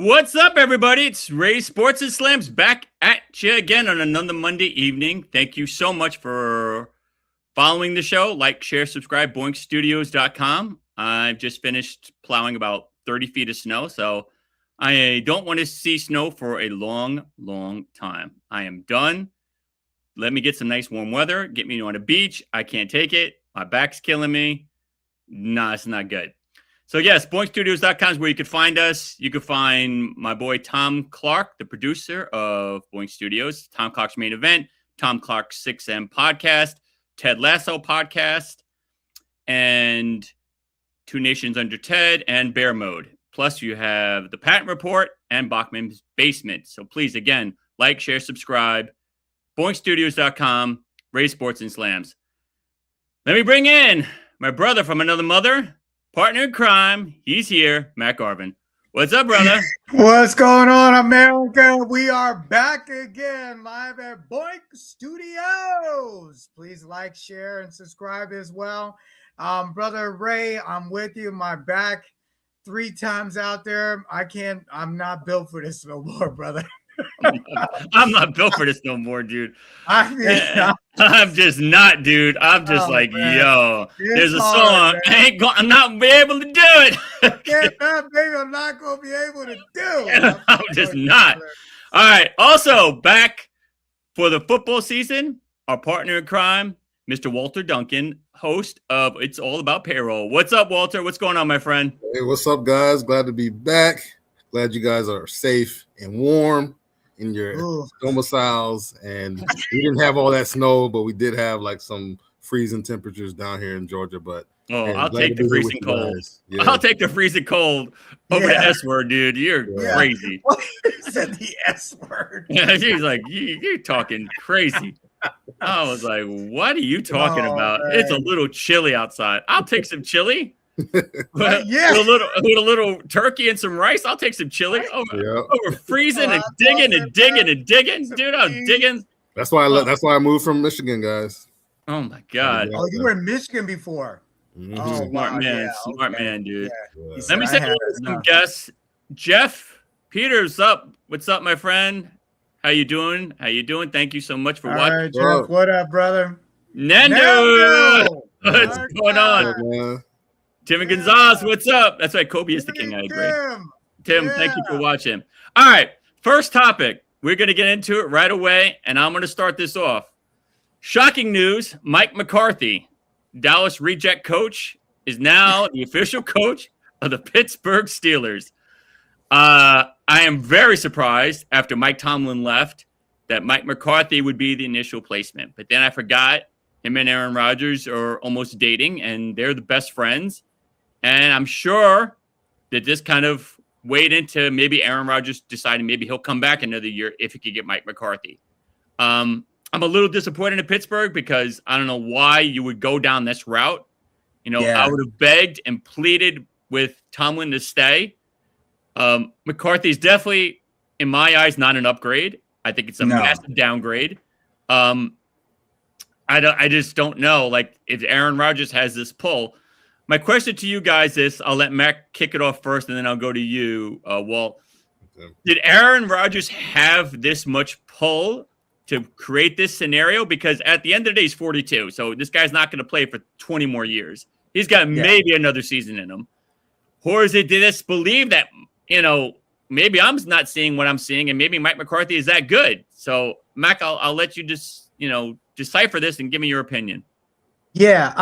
What's up, everybody? It's Ray Sports and Slams back at you again on another Monday evening. Thank you so much for following the show. Like, share, subscribe, boinkstudios.com. I've just finished plowing about 30 feet of snow, so I don't want to see snow for a long, long time. I am done. Let me get some nice warm weather. Get me on a beach. I can't take it. My back's killing me. Nah, it's not good. So, yes, boinkstudios.com is where you can find us. You can find my boy Tom Clark, the producer of Boink Studios, Tom Clark's Main Event, Tom Clark's 6M podcast, Ted Lasso podcast, and Two Nations Under Ted and Bear Mode. Plus, you have the Patent Report and Bachman's Basement. So, please, again, like, share, subscribe. boinkstudios.com, Ray Sports and Slams. Let me bring in my brother from another mother, partner in crime. He's here, Matt Garvin. What's up, brother? What's going on, America? We are back again, live at Boink Studios. Please like, share, and subscribe as well. Brother Ray, I'm with you. My back 3 times out there. I'm not built for this no more, brother. I'm not built for this no more, dude. I'm just not, dude. I'm just man. Yo, there's a song. I'm not be able to do it. Baby, I'm not going to be able to do it. I'm just not. All right. Also, back for the football season, our partner in crime, Mr. Walter Duncan, host of It's All About Payroll. What's up, Walter? What's going on, my friend? Hey, what's up, guys? Glad to be back. Glad you guys are safe and warm in your domiciles, and we didn't have all that snow, but we did have like some freezing temperatures down here in Georgia. But I'll take the freezing cold. Yeah. I'll take the freezing cold over the S word, dude. You're crazy. He said the S word. Yeah, she's like, you're talking crazy. I was like, what are you talking about? Man. It's a little chilly outside. I'll take some chili. With a little turkey and some rice. I'll take some chili over freezing and digging, dude. I'm digging. That's why I moved from Michigan, guys. Oh my god. Oh, you were in Michigan before. Mm-hmm. Oh, smart man, dude. Yeah. Let me say hello to some guests. Jeff Peters, up. What's up, my friend? How you doing? Thank you so much for watching. All right, Jeff. What up, brother? Nando. What's going on? Man. Tim and Gonzalez, what's up? That's right, Kobe is the king. I agree. Tim, thank you for watching. All right, first topic. We're going to get into it right away, and I'm going to start this off. Shocking news, Mike McCarthy, Dallas reject coach, is now the official coach of the Pittsburgh Steelers. I am very surprised after Mike Tomlin left that Mike McCarthy would be the initial placement. But then I forgot him and Aaron Rodgers are almost dating, and they're the best friends. And I'm sure that this kind of weighed into maybe Aaron Rodgers deciding maybe he'll come back another year if he could get Mike McCarthy. I'm a little disappointed in Pittsburgh because I don't know why you would go down this route. I would have begged and pleaded with Tomlin to stay. McCarthy's definitely, in my eyes, not an upgrade. I think it's a massive downgrade. I just don't know. Like, if Aaron Rodgers has this pull. My question to you guys is, I'll let Mack kick it off first, and then I'll go to you, Walt. Okay. Did Aaron Rodgers have this much pull to create this scenario? Because at the end of the day, he's 42, so this guy's not going to play for 20 more years. He's got maybe another season in him. Or is it disbelieve that, maybe I'm not seeing what I'm seeing, and maybe Mike McCarthy is that good? So, Mack, I'll let you just, decipher this and give me your opinion. Yeah.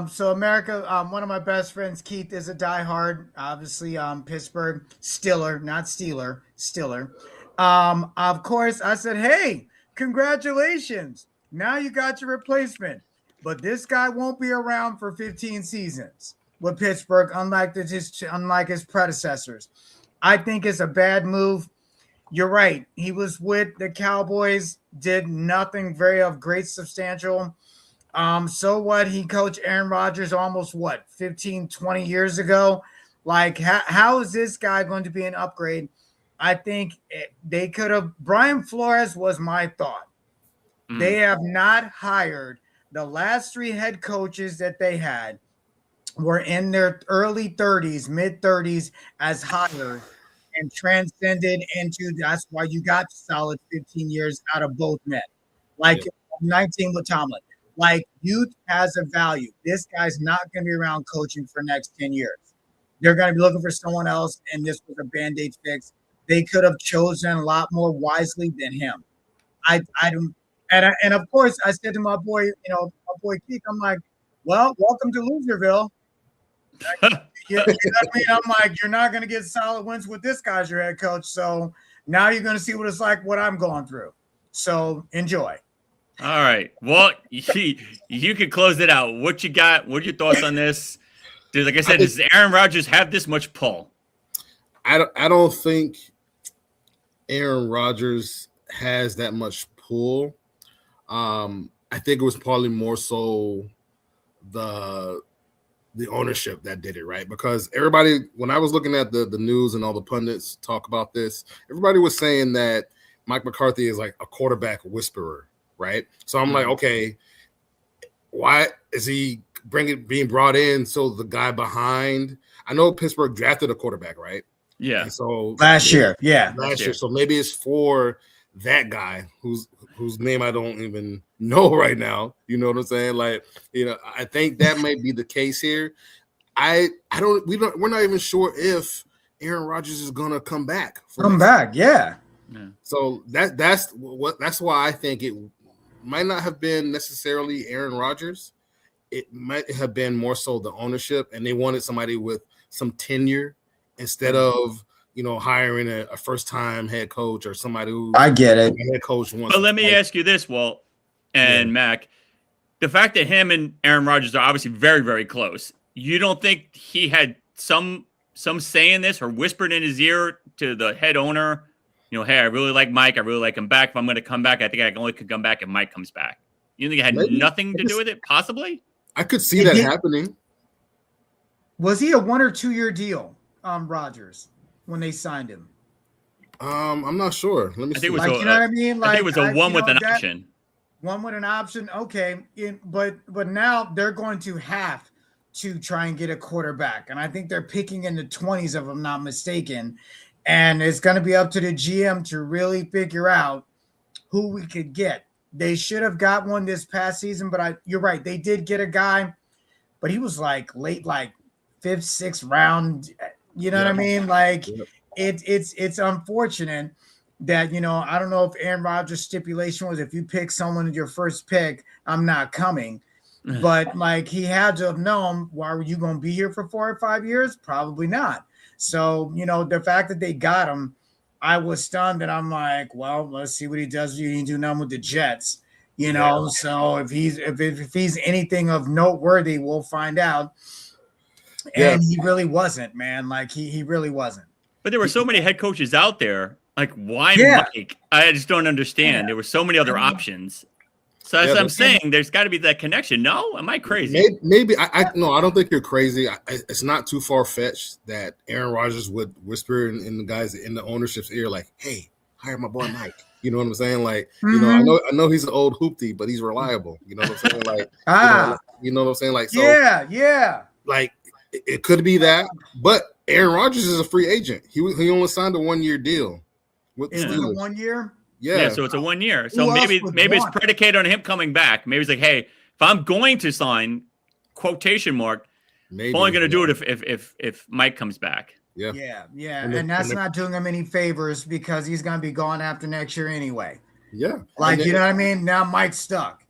So America, one of my best friends, Keith, is a diehard, obviously, Pittsburgh Steeler, not Steeler, Steeler. Of course, I said, hey, congratulations. Now you got your replacement. But this guy won't be around for 15 seasons with Pittsburgh, unlike his predecessors. I think it's a bad move. You're right. He was with the Cowboys, did nothing very of great substantial. So what? He coached Aaron Rodgers almost 15, 20 years ago. Like, how is this guy going to be an upgrade? I think they could have. Brian Flores was my thought. They have not hired. The last 3 head coaches that they had were in their early 30s, mid 30s as hired. and transcended into. That's why you got solid 15 years out of both men. Like 19 with Tomlin. Like, youth has a value. This guy's not going to be around coaching for the next 10 years. They're going to be looking for someone else, and this was a Band-Aid fix. They could have chosen a lot more wisely than him. I don't, and of course, I said to my boy, my boy Keith, I'm like, well, welcome to Loserville. You know what I mean? I'm like, you're not going to get solid wins with this guy as your head coach. So now you're going to see what it's like, what I'm going through. So enjoy. All right. Well, you can close it out. What you got? What are your thoughts on this? Dude, like I said, does Aaron Rodgers have this much pull? I don't think Aaron Rodgers has that much pull. I think it was probably more so the ownership that did it, right? Because everybody, when I was looking at the news and all the pundits talk about this, everybody was saying that Mike McCarthy is like a quarterback whisperer, right? So I'm like, okay, why is he being brought in? So the guy behind, I know Pittsburgh drafted a quarterback, right? Yeah. And so last year. So maybe it's for that guy whose name I don't even know right now. You know what I'm saying? Like, I think that might be the case here. We're not even sure if Aaron Rodgers is gonna come back. Yeah. So that's why I think it might not have been necessarily Aaron Rodgers. It might have been more so the ownership, and they wanted somebody with some tenure instead of hiring a first-time head coach or somebody who I get it. Head coach wants. But let me ask you this, Walt and Mac: the fact that him and Aaron Rodgers are obviously very, very close, you don't think he had some say in this or whispered in his ear to the head owner? Hey, I really like Mike. I really like him back. If I'm going to come back, I think I only could come back if Mike comes back. You think it had nothing to do with it? Possibly. I could see that happening. Was he a 1 or 2 year deal, Rodgers, when they signed him? I'm not sure. Let me see. You know what I mean? I think it was a one with an option. One with an option, okay. But now they're going to have to try and get a quarterback, and I think they're picking in the 20s, if I'm not mistaken. And it's going to be up to the GM to really figure out who we could get. They should have got one this past season, but you're right. They did get a guy, but he was like late, like 5th, 6th round. You know what I mean? Like it's unfortunate that, I don't know if Aaron Rodgers' stipulation was if you pick someone at your first pick, I'm not coming. But like he had to have known, why were you going to be here for 4 or 5 years? Probably not. So, the fact that they got him, I was stunned, and I'm like, well, let's see what he does. He didn't do nothing with the Jets, So if he's anything of noteworthy, we'll find out. And he really wasn't, man. Like he really wasn't. But there were so many head coaches out there. Like, why Mike? I just don't understand. There were so many other options. So as I'm saying, there's got to be that connection. No, am I crazy? Maybe I don't think you're crazy. It's not too far fetched that Aaron Rodgers would whisper in the guys in the ownership's ear, like, "Hey, hire my boy Mike." You know what I'm saying? Like, I know he's an old hoopty, but he's reliable. You know what I'm saying? Like, you know what I'm saying? Like, so like it could be that, but Aaron Rodgers is a free agent. He only signed a 1 year deal with the Steelers. 1 year. Yeah, so it's a 1 year. So maybe it's predicated on him coming back. Maybe it's like, hey, if I'm going to sign, quotation mark, I'm only going to do it if Mike comes back. Yeah. And that's not doing him any favors because he's going to be gone after next year anyway. Yeah. Like, you know what I mean? Now Mike's stuck.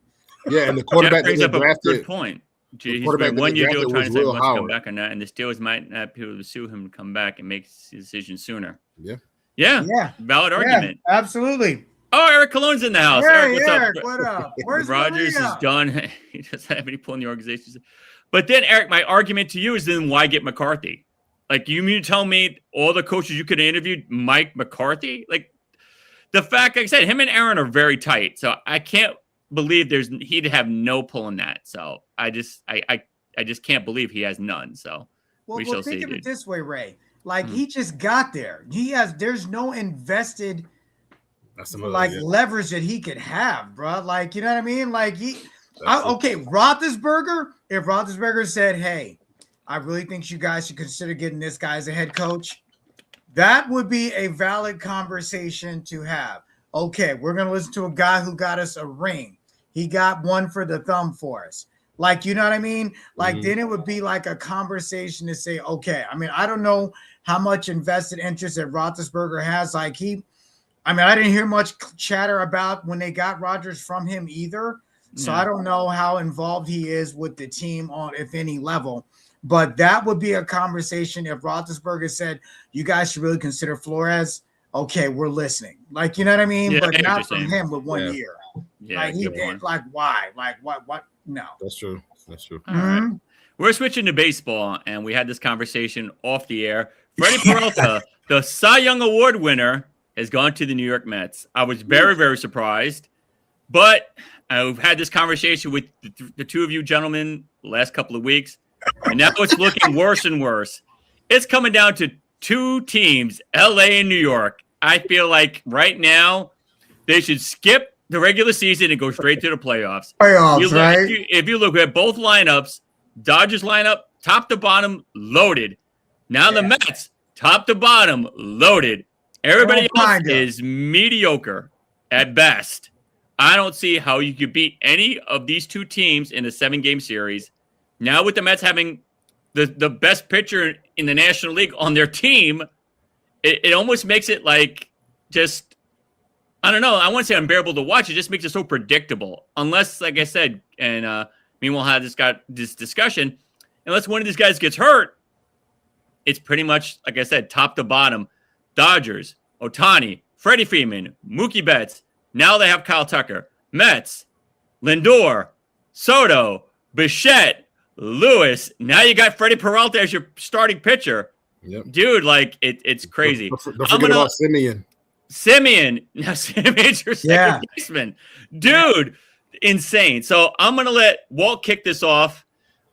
Yeah, and the quarterback brings up drafted, a good point. He's been 1 year deal trying to say he wants to come back or not, and the Steelers might not be able to sue him to come back and make his decision sooner. Yeah. Valid argument. Absolutely. Oh, Eric Cologne's in the house. Hey, Eric, Eric, what up? Where's Rodgers Maria? is done. He doesn't have any pull in the organization. But then, Eric, my argument to you is then why get McCarthy? Like, you mean to tell me all the coaches you could have interviewed, Mike McCarthy? Like, the fact, like I said, him and Aaron are very tight. So I can't believe he'd have no pull in that. So I just can't believe he has none. So we shall see. Think of it this way, Ray. Like, he just got there. There's no invested leverage that he could have, bro. Like, you know what I mean? Like, Roethlisberger, if Roethlisberger said, hey, I really think you guys should consider getting this guy as a head coach, That would be a valid conversation to have. Okay, we're going to listen to a guy who got us a ring. He got one for the thumb for us. Like, you know what I mean? Like, then it would be like a conversation to say, okay, I mean, I don't know how much invested interest that Roethlisberger has. Like, I didn't hear much chatter about when they got Rodgers from him either. So I don't know how involved he is with the team on, if any level. But that would be a conversation if Roethlisberger said, you guys should really consider Flores. Okay, we're listening. Like, you know what I mean? Yeah, but not from him with 1 year. Yeah, like why? Like what? No. That's true. All right. We're switching to baseball, and we had this conversation off the air. Freddie Peralta, the Cy Young Award winner, has gone to the New York Mets. I was very, very surprised. But I've had this conversation with the two of you gentlemen the last couple of weeks. And now it's looking worse and worse. It's coming down to two teams, LA and New York. I feel like right now they should skip the regular season and go straight to the playoffs. Right? If you look at both lineups, Dodgers lineup, top to bottom, loaded. Now the Mets, top to bottom, loaded. Everybody else is mediocre at best. I don't see how you could beat any of these two teams in a 7-game series. Now with the Mets having the best pitcher in the National League on their team, it almost makes it like just, I don't know, I wouldn't say unbearable to watch. It just makes it so predictable. Unless, like I said, and we'll have this discussion, unless one of these guys gets hurt, it's pretty much, like I said, top to bottom. Dodgers, Ohtani, Freddie Freeman, Mookie Betts. Now they have Kyle Tucker. Mets, Lindor, Soto, Bichette, Lewis. Now you got Freddie Peralta as your starting pitcher. Yep. Dude, like it's crazy. Don't forget about Simeon. Now Simeon's your second baseman. Dude, insane. So I'm going to let Walt kick this off.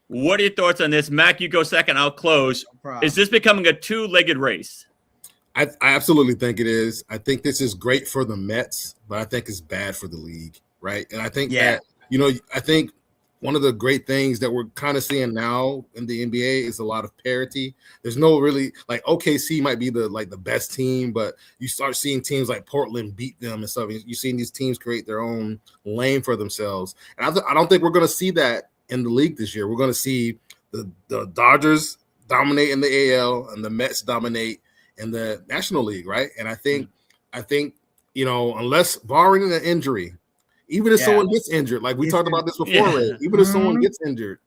What are your thoughts on this? Mac, you go second. I'll close. No, is this becoming a two-legged race? I absolutely think it is. I think this is great for the Mets, but I think it's bad for the league, right? And I think that, I think one of the great things that we're kind of seeing now in the NBA is a lot of parity. There's no really, like, OKC might be the best team, but you start seeing teams like Portland beat them and stuff. You're seeing these teams create their own lane for themselves. And I don't think we're going to see that in the league this year. We're going to see the Dodgers dominate in the AL and the Mets dominate in the National League, right? And I think, unless barring an injury, even if someone gets injured, like we talked about this before, Ray, even if someone gets injured,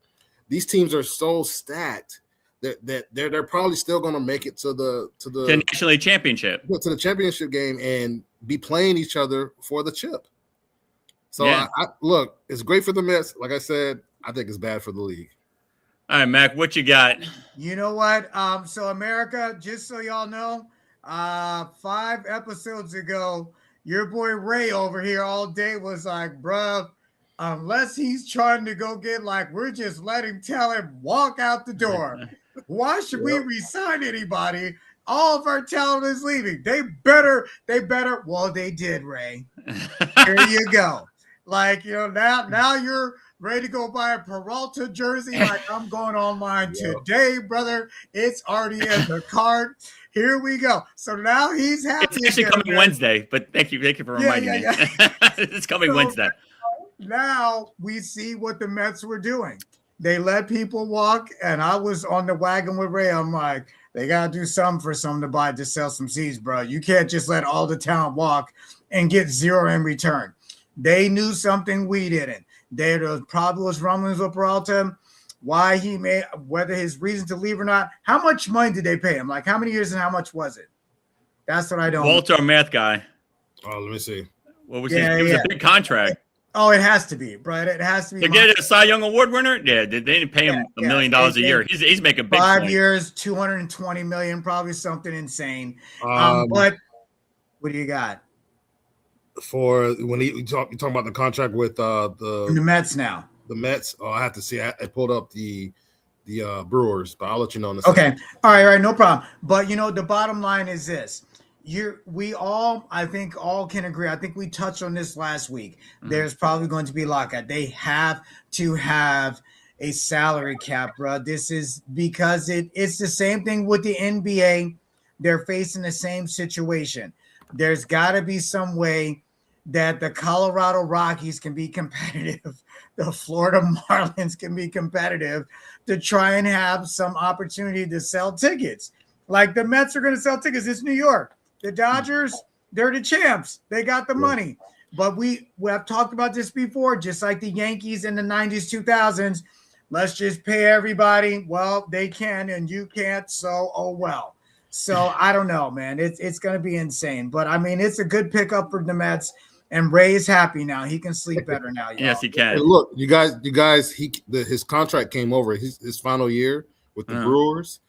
these teams are so stacked that they're probably still going to make it to the National League championship, to the championship game, and be playing each other for the chip. So I look, it's great for the Mets. Like I said, I think it's bad for the league. All right, Mac, what you got? You know what? So America, just so y'all know, 5 episodes ago, your boy Ray over here all day was like, bruh, unless he's trying to go get, like, we're just letting tell him walk out the door. Why should we resign anybody? All of our talent is leaving. They better. Well, they did, Ray. Here you go. Like, now you're ready to go buy a Peralta jersey. Like, I'm going online today, brother. It's already in the cart. Here we go. So now he's happy. It's actually coming Wednesday, but thank you for reminding me. It's coming Wednesday. Now we see what the Mets were doing. They let people walk, and I was on the wagon with Ray. I'm like, they got to do something for someone to buy to sell some seeds, bro. You can't just let all the talent walk and get zero in return. They knew something we didn't. There probably was rumblings with Peralta, why he made, whether his reason to leave or not. How much money did they pay him? Like, how many years and how much was it? That's what I don't. Walt's our math guy. Oh, let me see. What was it was a big contract. It has to be, right? It has to be. To get a Cy Young Award winner? Yeah, they didn't pay him $1 million a year. He's making big 5 years, $220 million, probably something insane. But what do you got? For when you talking about the contract with the Mets now. The Mets. Oh, I have to see. I pulled up the Brewers, but I'll let you know in a second. Okay. All right, no problem. But the bottom line is this. I think all can agree. I think we touched on this last week. Mm-hmm. There's probably going to be lockout. They have to have a salary cap, bro. This is because it's the same thing with the NBA. they're facing the same situation. There's got to be some way that the Colorado Rockies can be competitive, the Florida Marlins can be competitive to try and have some opportunity to sell tickets. Like the Mets are going to sell tickets. It's New York. The Dodgers, they're the champs. They got the money. But we have talked about this before, just like the Yankees in the 90s, 2000s. Let's just pay everybody. Well, they can and you can't, so oh well. So I don't know, man. It's going to be insane. But, I mean, it's a good pickup for the Mets. And Ray is happy now. He can sleep better now. Y'all. Yes, he can. Hey, look, you guys. His contract came over. His final year with the Brewers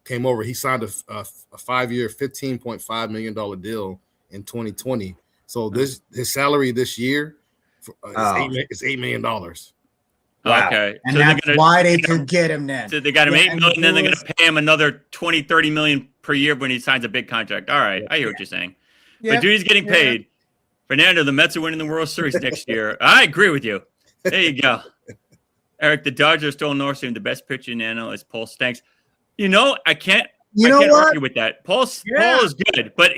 came over. He signed a 5-year, $15.5 million deal in 2020. So his salary this year is $8 million. Wow. Okay, and so that's why they could get him then. So they got him $8 million, and then they're going to pay him another $20-30 million per year when he signs a big contract. All right, I hear what you're saying. But dude, he's getting paid. Fernando, the Mets are winning the World Series next year. I agree with you. There you go. Eric, the Dodgers are still North Stream. The best pitcher in the NL is Paul Stanks. I can't argue with that. Paul is good, but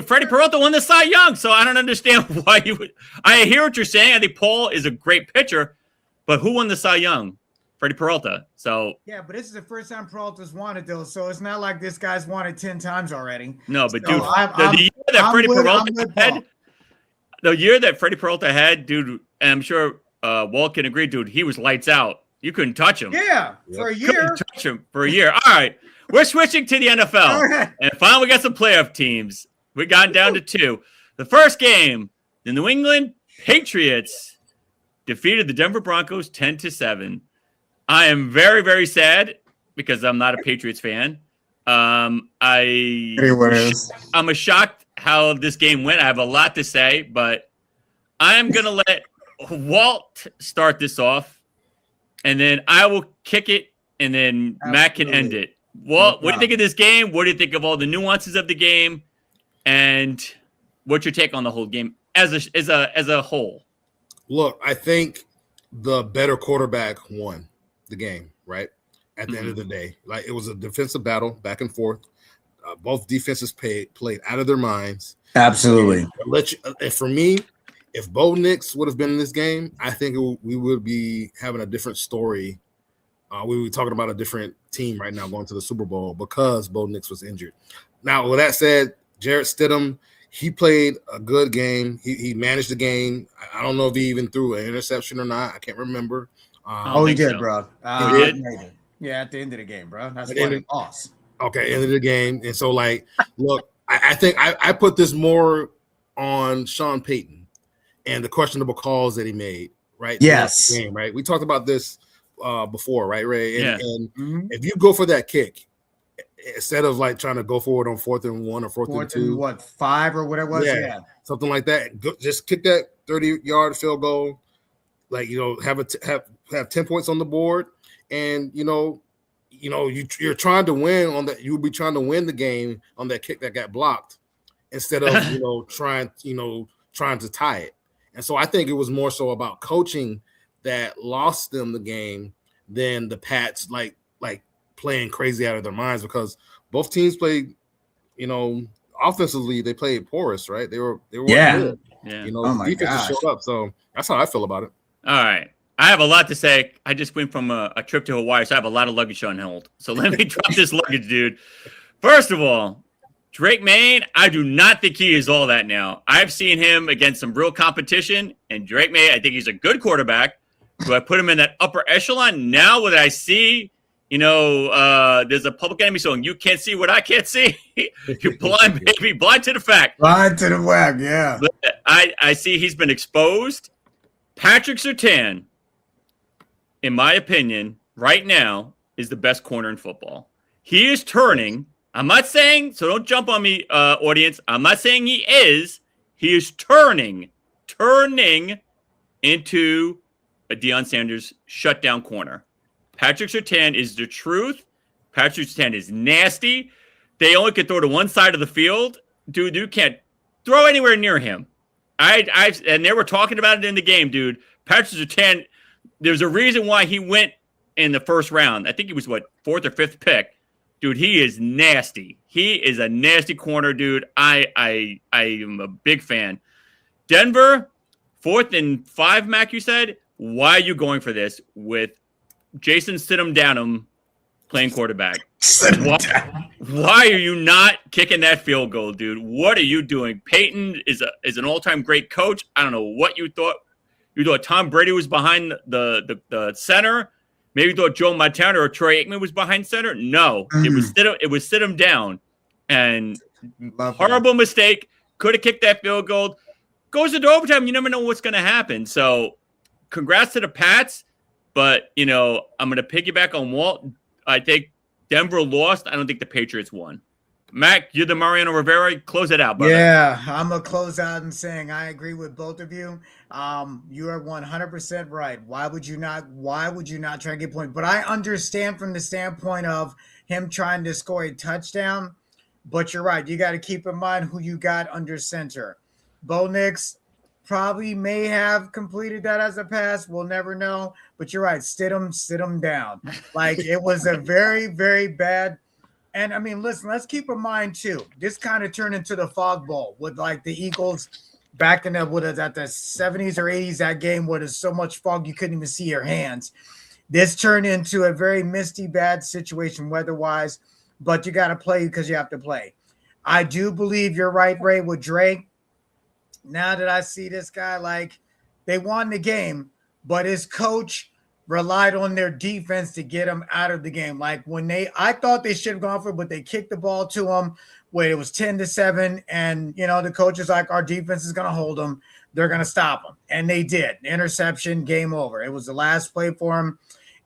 Freddie Peralta won the Cy Young, so I don't understand why you would. I hear what you're saying. I think Paul is a great pitcher, but who won the Cy Young? Freddie Peralta. So yeah, but this is the first time Peralta's won it though, so it's not like this guy's won it 10 times already. No, but so the year that Freddie Peralta had. The year that Freddie Peralta had, dude, and I'm sure Walt can agree, dude, he was lights out. You couldn't touch him. Yeah, for a year. Couldn't touch him for a year. All right, we're switching to the NFL. And finally, we got some playoff teams. We got down to 2. The first game, the New England Patriots defeated the Denver Broncos 10-7. I am very, very sad because I'm not a Patriots fan. I'm a shocked how this game went. I have a lot to say, but I am going to let Walt start this off, and then I will kick it, and then Matt can end it. Walt, what do you think of this game? What do you think of all the nuances of the game, and what's your take on the whole game as a whole? Look, I think the better quarterback won the game, right? At the end of the day, like it was a defensive battle back and forth. Both defenses played out of their minds. Absolutely. And for me, if Bo Nix would have been in this game, I think we would be having a different story. We would be talking about a different team right now going to the Super Bowl because Bo Nix was injured. Now, with that said, Jarrett Stidham, he played a good game. He managed the game. I don't know if he even threw an interception or not. I can't remember. He did, bro. He did? Yeah, at the end of the game, bro. That's what it was. Okay, end of the game. And so, look, I think I put this more on Sean Payton and the questionable calls that he made, right? Yes. Game, right? We talked about this before, right, Ray? And if you go for that kick, instead of trying to go forward on 4th and 1 or 4th and 2. 5 or whatever it was? Yeah. Something like that. Just kick that 30-yard field goal. Have 10 points on the board. And, you're trying to win on that. You'll be trying to win the game on that kick that got blocked instead of, trying to tie it. And so I think it was more so about coaching that lost them the game than the Pats playing crazy out of their minds, because both teams played, offensively they played porous, right? They were good. Yeah. Defense showed up. So that's how I feel about it. All right. I have a lot to say. I just went from a trip to Hawaii, so I have a lot of luggage on hold. So let me drop this luggage, dude. First of all, Drake May, I do not think he is all that now. I've seen him against some real competition, and Drake May, I think he's a good quarterback. Do I put him in that upper echelon? Now what I see, there's a Public Enemy song, "You Can't See What I Can't See." You're blind, baby, blind to the fact. Blind to the fact, yeah. But I see he's been exposed. Patrick Surtain, in my opinion, right now is the best corner in football. He is turning. I'm not saying, so don't jump on me, audience. I'm not saying he is. He is turning into a Deion Sanders shutdown corner. Patrick Surtain is the truth. Patrick Surtain is nasty. They only can throw to one side of the field. Dude, you can't throw anywhere near him. And they were talking about it in the game, dude. Patrick Surtain, there's a reason why he went in the first round. I think he was, 4th or 5th pick. dude, he is nasty. He is a nasty corner, dude. I am a big fan. Denver, 4th and 5, Mac, you said? Why are you going for this with Jason Stidham playing quarterback? Why are you not kicking that field goal, dude? What are you doing? Peyton is an all-time great coach. I don't know what you thought. You thought Tom Brady was behind the center. Maybe you thought Joe Montana or Troy Aikman was behind center. No, it was Stidham down. And horrible mistake. Could have kicked that field goal. Goes into overtime. You never know what's going to happen. So congrats to the Pats. But, I'm going to piggyback on Walt. I think Denver lost. I don't think the Patriots won. Mac, you're the Mariano Rivera. Close it out, brother. Yeah, I'm going to close out and saying I agree with both of you. You are 100% right. Why would you not try to get points? But I understand from the standpoint of him trying to score a touchdown. But you're right. You got to keep in mind who you got under center. Bo Nix probably may have completed that as a pass. We'll never know. But you're right. Sit him down. Like, it was a very, very bad. And, I mean, listen, let's keep in mind, too. This kind of turned into the fog bowl with, like, the Eagles back in the 70s or 80s, that game where there's so much fog you couldn't even see your hands. This turned into a very misty, bad situation weather-wise. But you got to play because you have to play. I do believe you're right, Ray, with Drake. Now that I see this guy, like, they won the game, but his coach relied on their defense to get him out of the game. Like, I thought they should have gone for it, but they kicked the ball to him where it was 10-7. And, the coach is like, our defense is going to hold them. They're going to stop them. And they did. Interception, game over. It was the last play for him.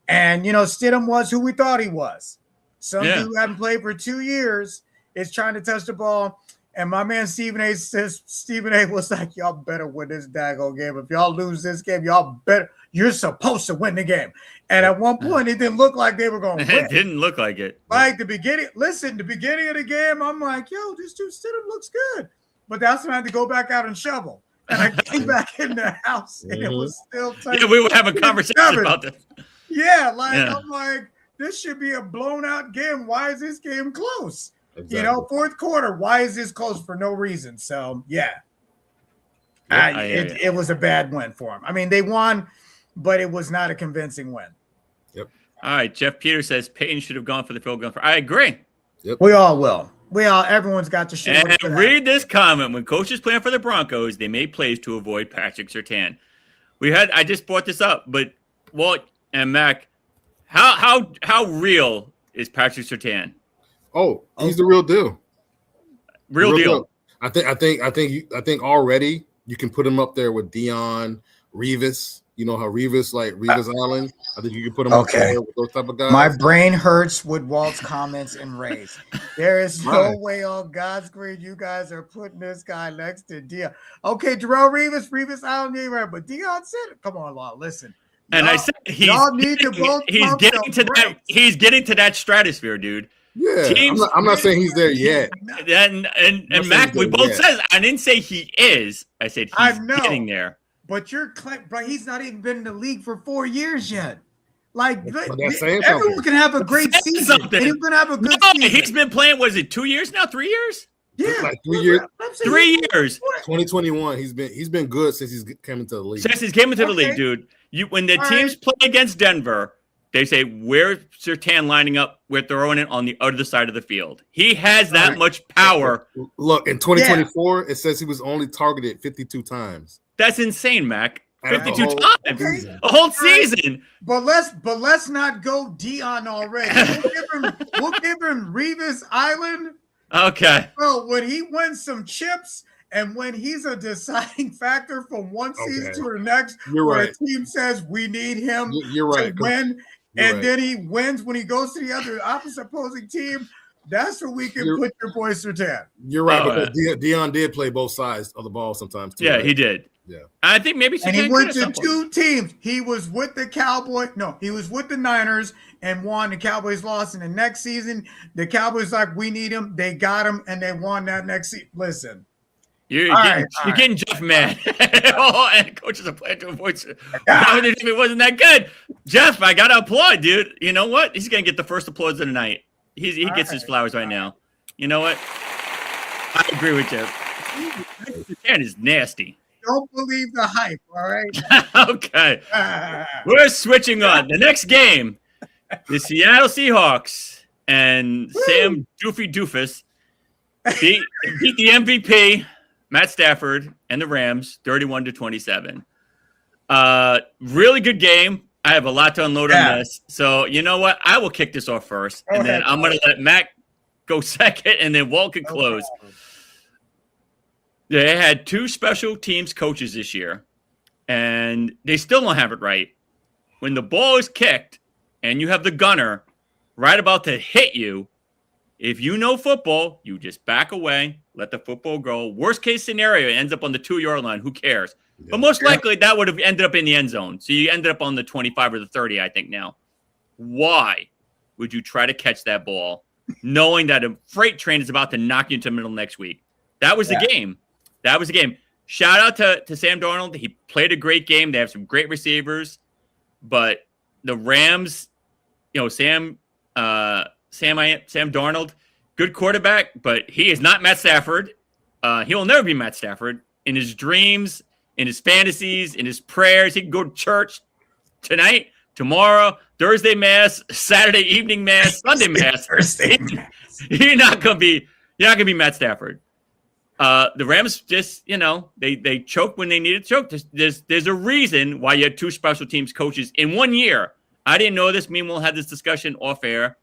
And, Stidham was who we thought he was. Some dude who hadn't played for 2 years is trying to touch the ball. And my man Stephen A. was like, y'all better win this daggone game. If y'all lose this game, you're supposed to win the game. And at one point, it didn't look like they were going to win. It didn't look like it. Like the beginning of the game, I'm like, yo, this dude Stidham looks good. But that's when I had to go back out and shovel. And I came back in the house, and it was still tight. Yeah, we were having a conversation about this. Yeah, I'm like, this should be a blown-out game. Why is this game close? Exactly. Fourth quarter, why is this close for no reason? So, it was a bad win for him. I mean, they won, but it was not a convincing win. Yep. All right, Jeff Peters says Peyton should have gone for the field goal. I agree. Yep. We all will. Everyone's got to shoot. And read this comment. When coaches plan for the Broncos, they make plays to avoid Patrick Surtain. I just brought this up, but Walt and Mac, how real is Patrick Surtain? Oh, he's the real deal. Real deal. I think already you can put him up there with Dion, Revis. You know how Revis Island. I think you can put him up there with those type of guys. My brain hurts with Walt's comments and Ray's. There is no way on God's green you guys are putting this guy next to Dion. Okay, Jerome Revis Island, right? But Dion said it. Come on, Walt, listen. And I said he's getting to that stratosphere, dude. Yeah, I'm not saying he's there yet. And Mac, we both said I didn't say he is. I said he's getting there. But he's not even been in the league for 4 years yet. Like, everyone can have a great season. He's going to have a good season. He's been playing, was it 2 years now? 3 years? Yeah, like 3 years. 3 years. 2021. He's been good since he's came into the league. Since he's came into the league, dude. When the teams play against Denver, they say, where's Surtain lining up? We're throwing it on the other side of the field. He has that much power. Look, in 2024, it says he was only targeted 52 times. That's insane, Mac. 52 times. A whole season. But let's not go Dion already. We'll give him Revis Island. Okay. Well, when he wins some chips and when he's a deciding factor from one season to the next, where a team says we need him to win, and then he wins when he goes to the other opposite opposing team, that's where we can put your boy Surtain. You're right, because Dion did play both sides of the ball sometimes too. Yeah, right? He did. Yeah. I think maybe and he went to two teams. He was with the Cowboys. No, he was with the Niners and won. The Cowboys lost. And the next season, the Cowboys like, we need him. They got him, and they won that next season. Listen. You're getting Jeff mad. And coaches are playing to avoid it. It wasn't that good. Jeff, I got to applaud, dude. You know what? He's going to get the first applause of the night. He gets his flowers right now. You know what? I agree with you. 10 is nasty. Don't believe the hype, all right? Okay. We're switching on. The next game, the Seattle Seahawks and Sam Doofus beat the MVP, Matt Stafford, and the Rams 31-27. Really good game. I have a lot to unload on this. So you know what? I will kick this off first, and then I'm going to let Mac go second, and then Walt can close. They had 2 special teams coaches this year, and they still don't have it right. When the ball is kicked and you have the gunner right about to hit you, if you know football, you just back away, let the football go. Worst case scenario, it ends up on the 2-yard line. Who cares? Yeah. But most likely that would have ended up in the end zone. So you ended up on the 25 or the 30, I think now. Why would you try to catch that ball knowing that a freight train is about to knock you into the middle next week? That was the game. That was the game. Shout out to Sam Darnold. He played a great game. They have some great receivers. But the Rams, Sam Darnold, good quarterback, but he is not Matt Stafford. He will never be Matt Stafford. In his dreams, in his fantasies, in his prayers, he can go to church tonight, tomorrow, Thursday mass, Saturday evening mass, Sunday mass. Thursday mass. You're not gonna be Matt Stafford. The Rams just, they choked when they needed to choke. There's a reason why you had 2 special teams coaches in 1 year. I didn't know this. Me and Will had this discussion off air.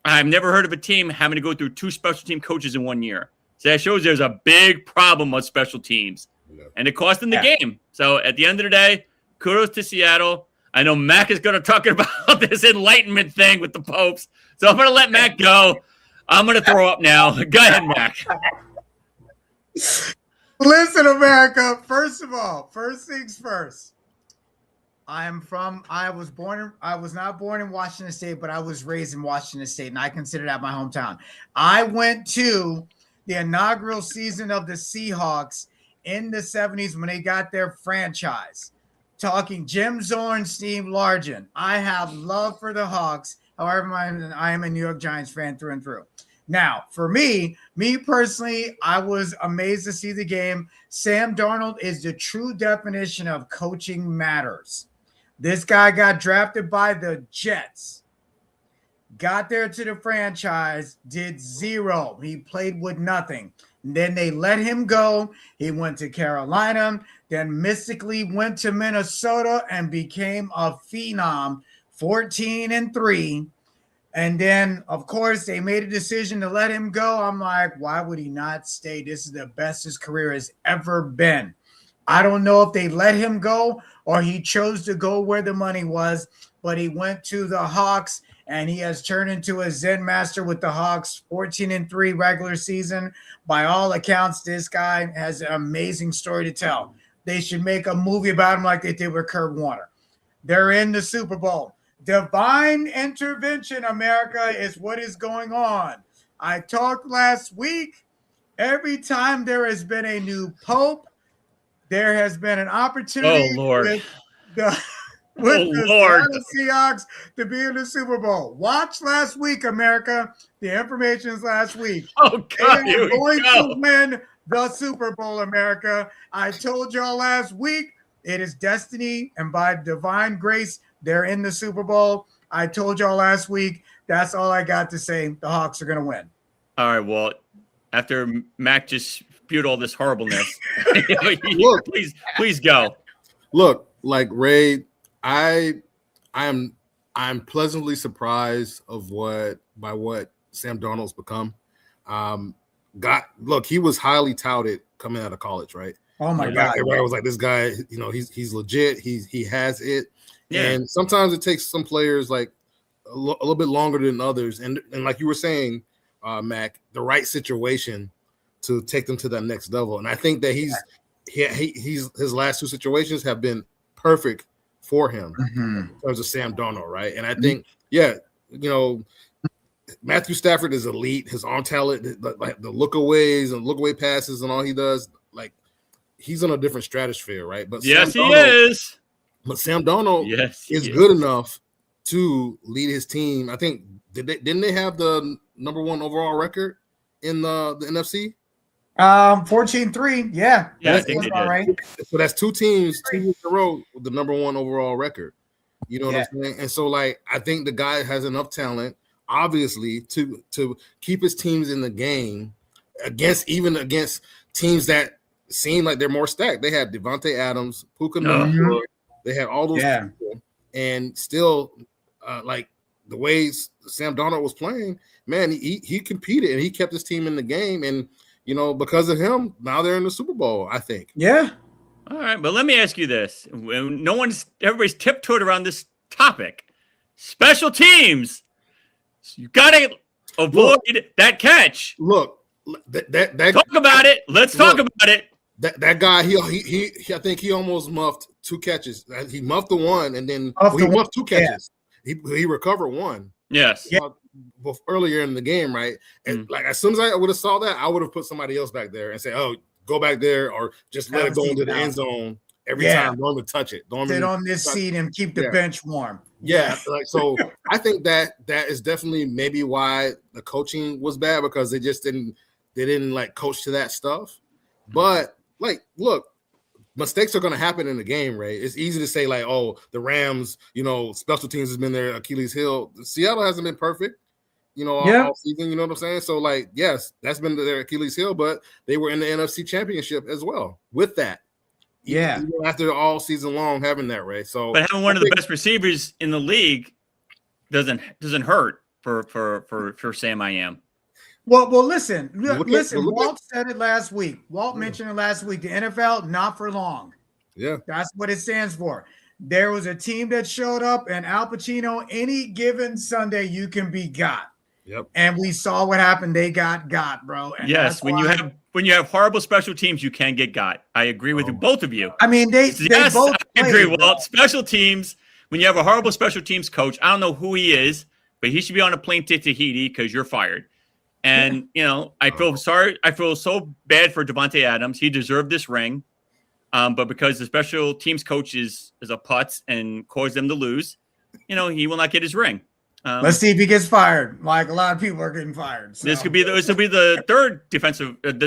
I've never heard of a team having to go through 2 special team coaches in 1 year. So that shows there's a big problem with special teams. And it cost them the game. So at the end of the day, kudos to Seattle. I know Mac is going to talk about this enlightenment thing with the popes. So I'm going to let Mac go. I'm going to throw up now. Go ahead, Mac. Listen, America. First of all, first things first. I was not born in Washington State, but I was raised in Washington State, and I consider that my hometown. I went to the inaugural season of the Seahawks in the 70s when they got their franchise. Talking Jim Zorn, Steve Largent. I have love for the Hawks. However, I am a New York Giants fan through and through. Now, for me personally, I was amazed to see the game. Sam Darnold is the true definition of coaching matters. This guy got drafted by the Jets, got there to the franchise, did 0. He played with nothing. And then they let him go. He went to Carolina, then mystically went to Minnesota and became a phenom, 14-3. And then, of course, they made a decision to let him go. I'm like, why would he not stay? This is the best his career has ever been. I don't know if they let him go or he chose to go where the money was, but he went to the Hawks, and he has turned into a Zen master with the Hawks, 14-3 regular season. By all accounts, this guy has an amazing story to tell. They should make a movie about him like they did with Kurt Warner. They're in the Super Bowl. Divine intervention, America, is what is going on. I talked last week. Every time there has been a new pope, there has been an opportunity with the Seattle Seahawks to be in the Super Bowl. Watch last week, America. The information is last week. Oh, God, they are going to win the Super Bowl, America. I told y'all last week it is destiny, and by divine grace, they're in the Super Bowl. I told y'all last week. That's all I got to say. The Hawks are going to win. All right, Walt. After Mac just spewed all this horribleness, please go. Look, like Ray, I'm pleasantly surprised by what Sam Darnold's become. He was highly touted coming out of college, right? Oh my God! Everybody was like, this guy, he's legit. He has it. Yeah. And sometimes it takes some players like a little bit longer than others. And like you were saying, Mac, the right situation to take them to that next level. And I think that his last 2 situations have been perfect for him in terms of Sam Darnold, right? And I think, Matthew Stafford is elite. His arm talent, like the look away passes and all he does, like he's on a different stratosphere, right? But yes, he is. But Sam Darnold is good enough to lead his team. I think didn't they have the number 1 overall record in the NFC? 14-3. Yeah, I think they did. Right. So that's 2 teams 2 years in a row with the number 1 overall record. You know what I'm saying? And so, like, I think the guy has enough talent, obviously, to keep his teams in the game against teams that seem like they're more stacked. They had Devontae Adams, Puka Nacua, they had all those people, and still, like the way Sam Darnold was playing, man, he competed and he kept his team in the game, and because of him, now they're in the Super Bowl, I think. Yeah. All right, but let me ask you this: everybody's tiptoed around this topic. Special teams, you gotta avoid that catch. Look, that talk about it. Let's talk about it. That guy, he I think he almost muffed 2 catches. He muffed the one, and then he muffed 2 catches. Yeah. He recovered 1. Yes. Earlier in the game, right? And like as soon as I would have saw that, I would have put somebody else back there and say, "Oh, go back there," or just let it go into the end zone every time. Don't even touch it. Don't sit on this seat and keep the bench warm. Yeah, like so. I think that is definitely maybe why the coaching was bad, because they didn't like coach to that stuff. But like, look, mistakes are going to happen in the game, right? It's easy to say like, oh, the Rams, special teams has been their Achilles heel. Seattle hasn't been perfect, all season. You know what I'm saying? So like, yes, that's been their Achilles heel, but they were in the NFC Championship as well with that. Even after all season long having that, right? So, but having one of the best receivers in the league doesn't hurt for Sam I am. Well, listen. Walt said it last week. Walt mentioned it last week. The NFL, not for long. Yeah, that's what it stands for. There was a team that showed up, and Al Pacino, any given Sunday, you can be got. Yep. And we saw what happened. They got, bro. And yes, when you have horrible special teams, you can get got. I agree with you, both of you. I mean, they both I agree, Walt. Special teams, when you have a horrible special teams coach, I don't know who he is, but he should be on a plane to Tahiti because you're fired. And, I feel sorry. I feel so bad for Devontae Adams. He deserved this ring. But because the special teams coach is a putz and caused them to lose, he will not get his ring. Let's see if he gets fired. Like a lot of people are getting fired. So. This will be the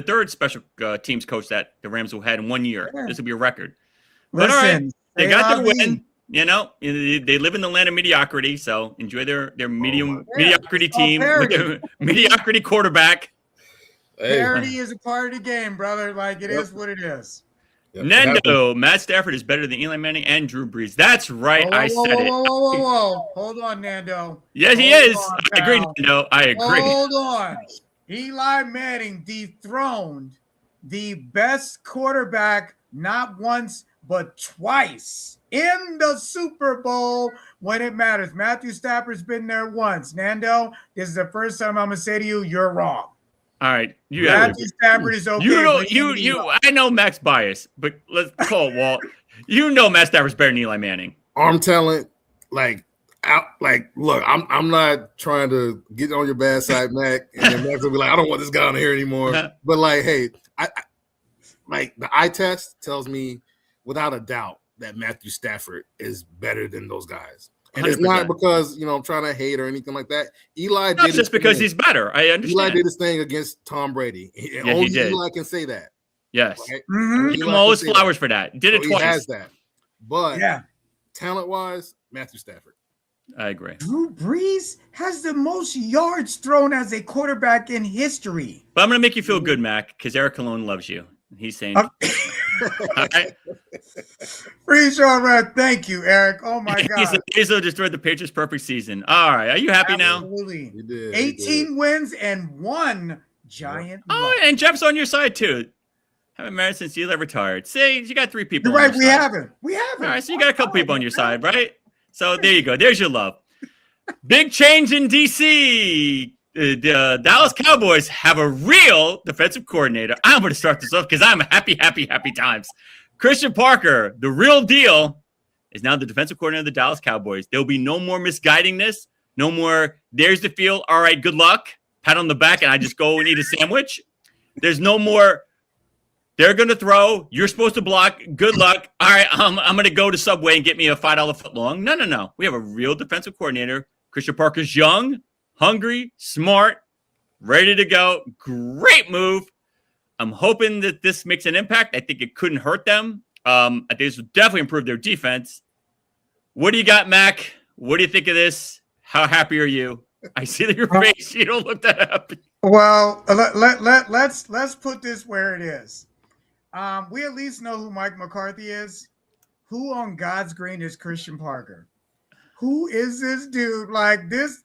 third special teams coach that the Rams will have in 1 year. Yeah. This will be a record. But all right, they got their win. They live in the land of mediocrity, so enjoy their mediocrity team with their mediocrity quarterback. Parity is a part of the game, brother. Like it is what it is. Yep. Nando, Matt Stafford is better than Eli Manning and Drew Brees. That's right. I said it. Whoa. Hold on, Nando. Yes, he is. I agree, Nando. I agree. Hold on. Eli Manning dethroned the best quarterback not once but twice in the Super Bowl when it matters. Matthew Stafford's been there once. Nando, this is the first time I'm going to say to you, you're wrong. All right, Matthew Stafford is okay. I know Matt's bias, but let's call it Walt. Matt Stafford's better than Eli Manning. Arm talent, look, I'm not trying to get on your bad side, Mac, and then Max will be like, I don't want this guy on here anymore. But like, hey, the eye test tells me without a doubt that Matthew Stafford is better than those guys. And 100%. It's not because, I'm trying to hate or anything like that. Eli did just because he's better. I understand. Eli did his thing against Tom Brady. Only he did. Eli can say that. Yes. Right? Mm-hmm. Give him all his flowers for that. Did it twice. He has that. But talent-wise, Matthew Stafford. I agree. Drew Brees has the most yards thrown as a quarterback in history. But I'm going to make you feel good, Mac, because Eric Cologne loves you. He's saying, okay. Free show, man. Thank you, Eric. Oh my God. He's destroyed the Patriots' perfect season. All right. Are you happy Absolutely. now? Did, 18 wins and 1 giant. Oh, and Jeff's on your side too. Haven't married since Eli retired. See, you got 3 people. You're right. We haven't. All right. So you got a couple people on your side, right? So there you go. There's your love. Big change in DC. The Dallas Cowboys have a real defensive coordinator. I'm going to start this off because I'm happy times. Christian Parker, the real deal, is now the defensive coordinator of the Dallas Cowboys. There'll be no more misguiding this. No more, there's the field. All right, good luck. Pat on the back, and I just go and eat a sandwich. There's no more, they're going to throw. You're supposed to block. Good luck. All right, I'm going to go to Subway and get me a $5 footlong. No. We have a real defensive coordinator. Christian Parker's young. hungry, smart, ready to go. Great move. I'm hoping that this makes an impact. I think it couldn't hurt them. I think this will definitely improve their defense. What do you got, Mac? What do you think of this? How happy are you? I see that your face. You don't look that happy. Well, let's put this where it is. We at least know who Mike McCarthy is. Who on God's green is Christian Parker? Who is this dude? Like this,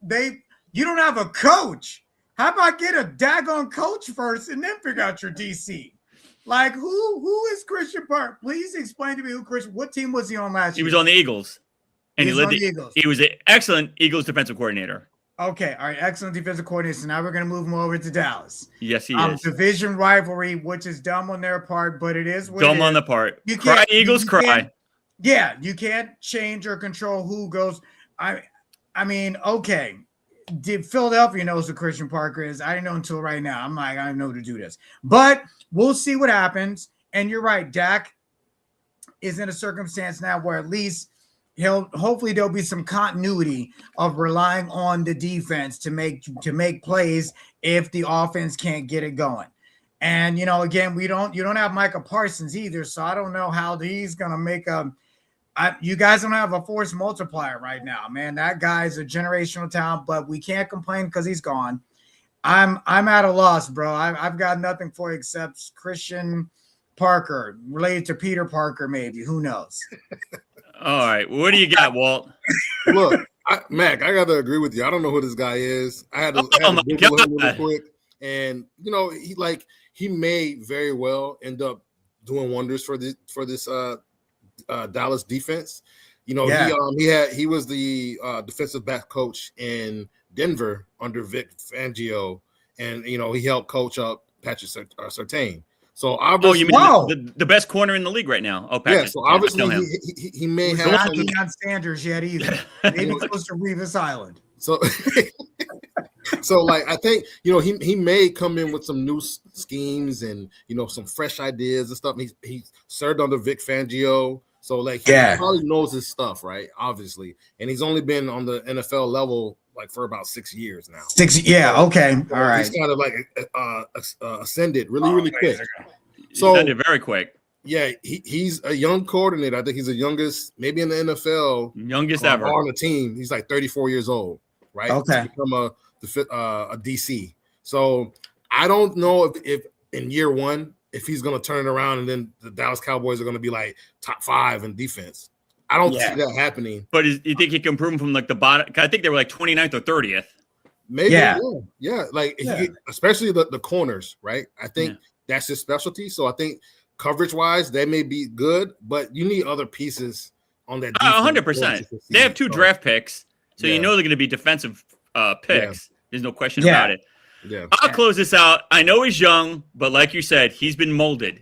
you don't have a coach. How about get a daggone coach first and then figure out your DC? Like who is Christian Parker? Please explain to me who Christian. What team was he on last year? He was on the Eagles, and he led the Eagles. He was an excellent Eagles defensive coordinator. Okay, all right, excellent defensive coordinator. So now we're going to move him over to Dallas. Yes, he is. Division rivalry, which is dumb on their part, but it is what dumb it on is. the part. Cry, Eagles cry. Yeah, you can't change or control who goes. I mean, okay. Philadelphia knows who Christian Parker is. I didn't know until right now. I'm like, I don't know to do this. But we'll see what happens. And you're right, Dak is in a circumstance now where at least hopefully there'll be some continuity of relying on the defense to make plays if the offense can't get it going. And again, you don't have Micah Parsons either, so I don't know how he's gonna make you guys don't have a force multiplier right now, man. That guy's a generational talent, but we can't complain because he's gone. I'm at a loss, bro. I've got nothing for you except Christian Parker, related to Peter Parker, maybe. Who knows? All right. What do you got, Walt? Look, Mac, I got to agree with you. I don't know who this guy is. I had to Google him really quick. And, he may very well end up doing wonders for this Dallas defense. He was the defensive back coach in Denver under Vic Fangio. And, he helped coach up Patrick Surtain. So obviously, you mean the best corner in the league right now? Oh, Patrick. Yeah. So obviously, he may have not Deion Sanders yet either. Maybe close to Revis Island. So, I think he may come in with some new schemes and some fresh ideas and stuff. He served under Vic Fangio, so he probably knows his stuff, right? Obviously, and he's only been on the NFL level for about 6 years now. Okay, all right. He's kind of ascended really quick. So ascended very quick. Yeah, he's a young coordinator. I think he's the youngest, maybe in the NFL, youngest ever on the team. He's 34 years old, right? Okay, to become a DC. So I don't know if in year one if he's going to turn it around and then the Dallas Cowboys are going to be top 5 in defense. I don't see that happening. But you think he can improve from the bottom? I think they were 29th or 30th. Maybe, yeah. Especially the corners, right? I think that's his specialty. So I think coverage-wise, they may be good, but you need other pieces on that defense. 100%. They have 2 draft picks, so they're going to be defensive picks. Yeah. There's no question about it. Yeah. I'll close this out. I know he's young, but like you said, he's been molded.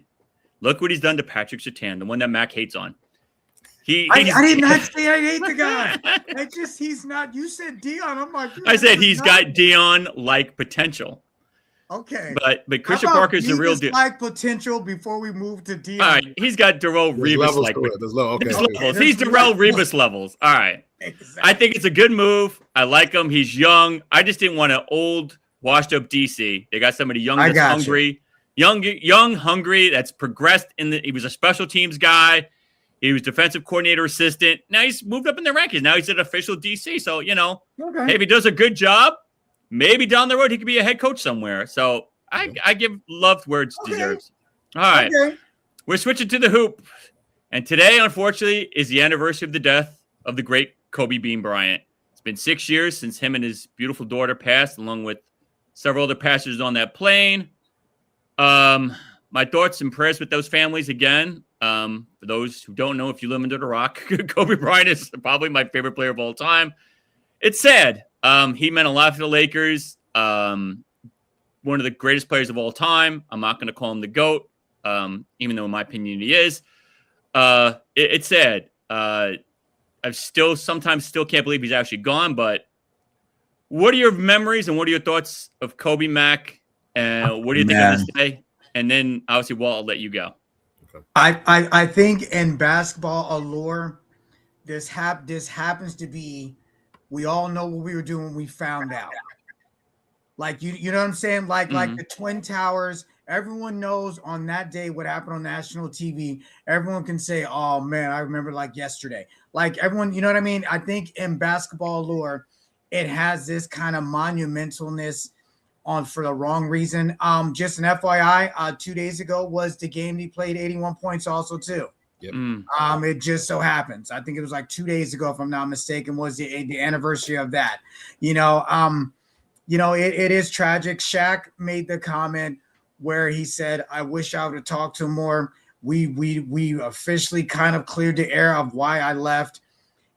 Look what he's done to Patrick Surtain, the one that Mac hates on. I did not say I hate the guy. He's not. You said Deion. I'm like, I said he's got Deion-like potential. Okay, but Christian Parker's the real deal. Like potential before we move to Deion. All right, he's got Darrell Revis like levels. He's Darrell Revis levels. All right, exactly. I think it's a good move. I like him. He's young. I just didn't want an old, washed-up DC. They got somebody young that's hungry, young, hungry. That's progressed He was a special teams guy. He was defensive coordinator assistant. Now he's moved up in the rankings. Now he's an official DC. So, hey, if he does a good job, maybe down the road he could be a head coach somewhere. So I give love where it deserves. All right. Okay. We're switching to the hoop. And today, unfortunately, is the anniversary of the death of the great Kobe Bean Bryant. It's been 6 years since him and his beautiful daughter passed, along with several other passengers on that plane. My thoughts and prayers with those families again. For those who don't know, if you live under the rock, Kobe Bryant is probably my favorite player of all time. It's sad. He meant a lot for the Lakers. One of the greatest players of all time. I'm not going to call him the GOAT, even though in my opinion he is. It's sad. I sometimes still can't believe he's actually gone, but what are your memories and what are your thoughts of Kobe, Mack? And what do you think of this day? And then obviously, Walt, I'll let you go. I think in basketball allure, this happens to be, we all know what we were doing when we found out. Like you know what I'm saying? Like the Twin Towers. Everyone knows on that day what happened on national TV. Everyone can say, "Oh man, I remember like yesterday." Like everyone, you know what I mean? I think in basketball lore, it has this kind of monumentalness on for the wrong reason. Just an FYI, 2 days ago was the game he played 81 points also too. Yep. It just so happens. I think it was like 2 days ago, if I'm not mistaken, was the anniversary of that. You know, it is tragic. Shaq made the comment where he said, "I wish I would have talked to him more." We officially kind of cleared the air of why I left.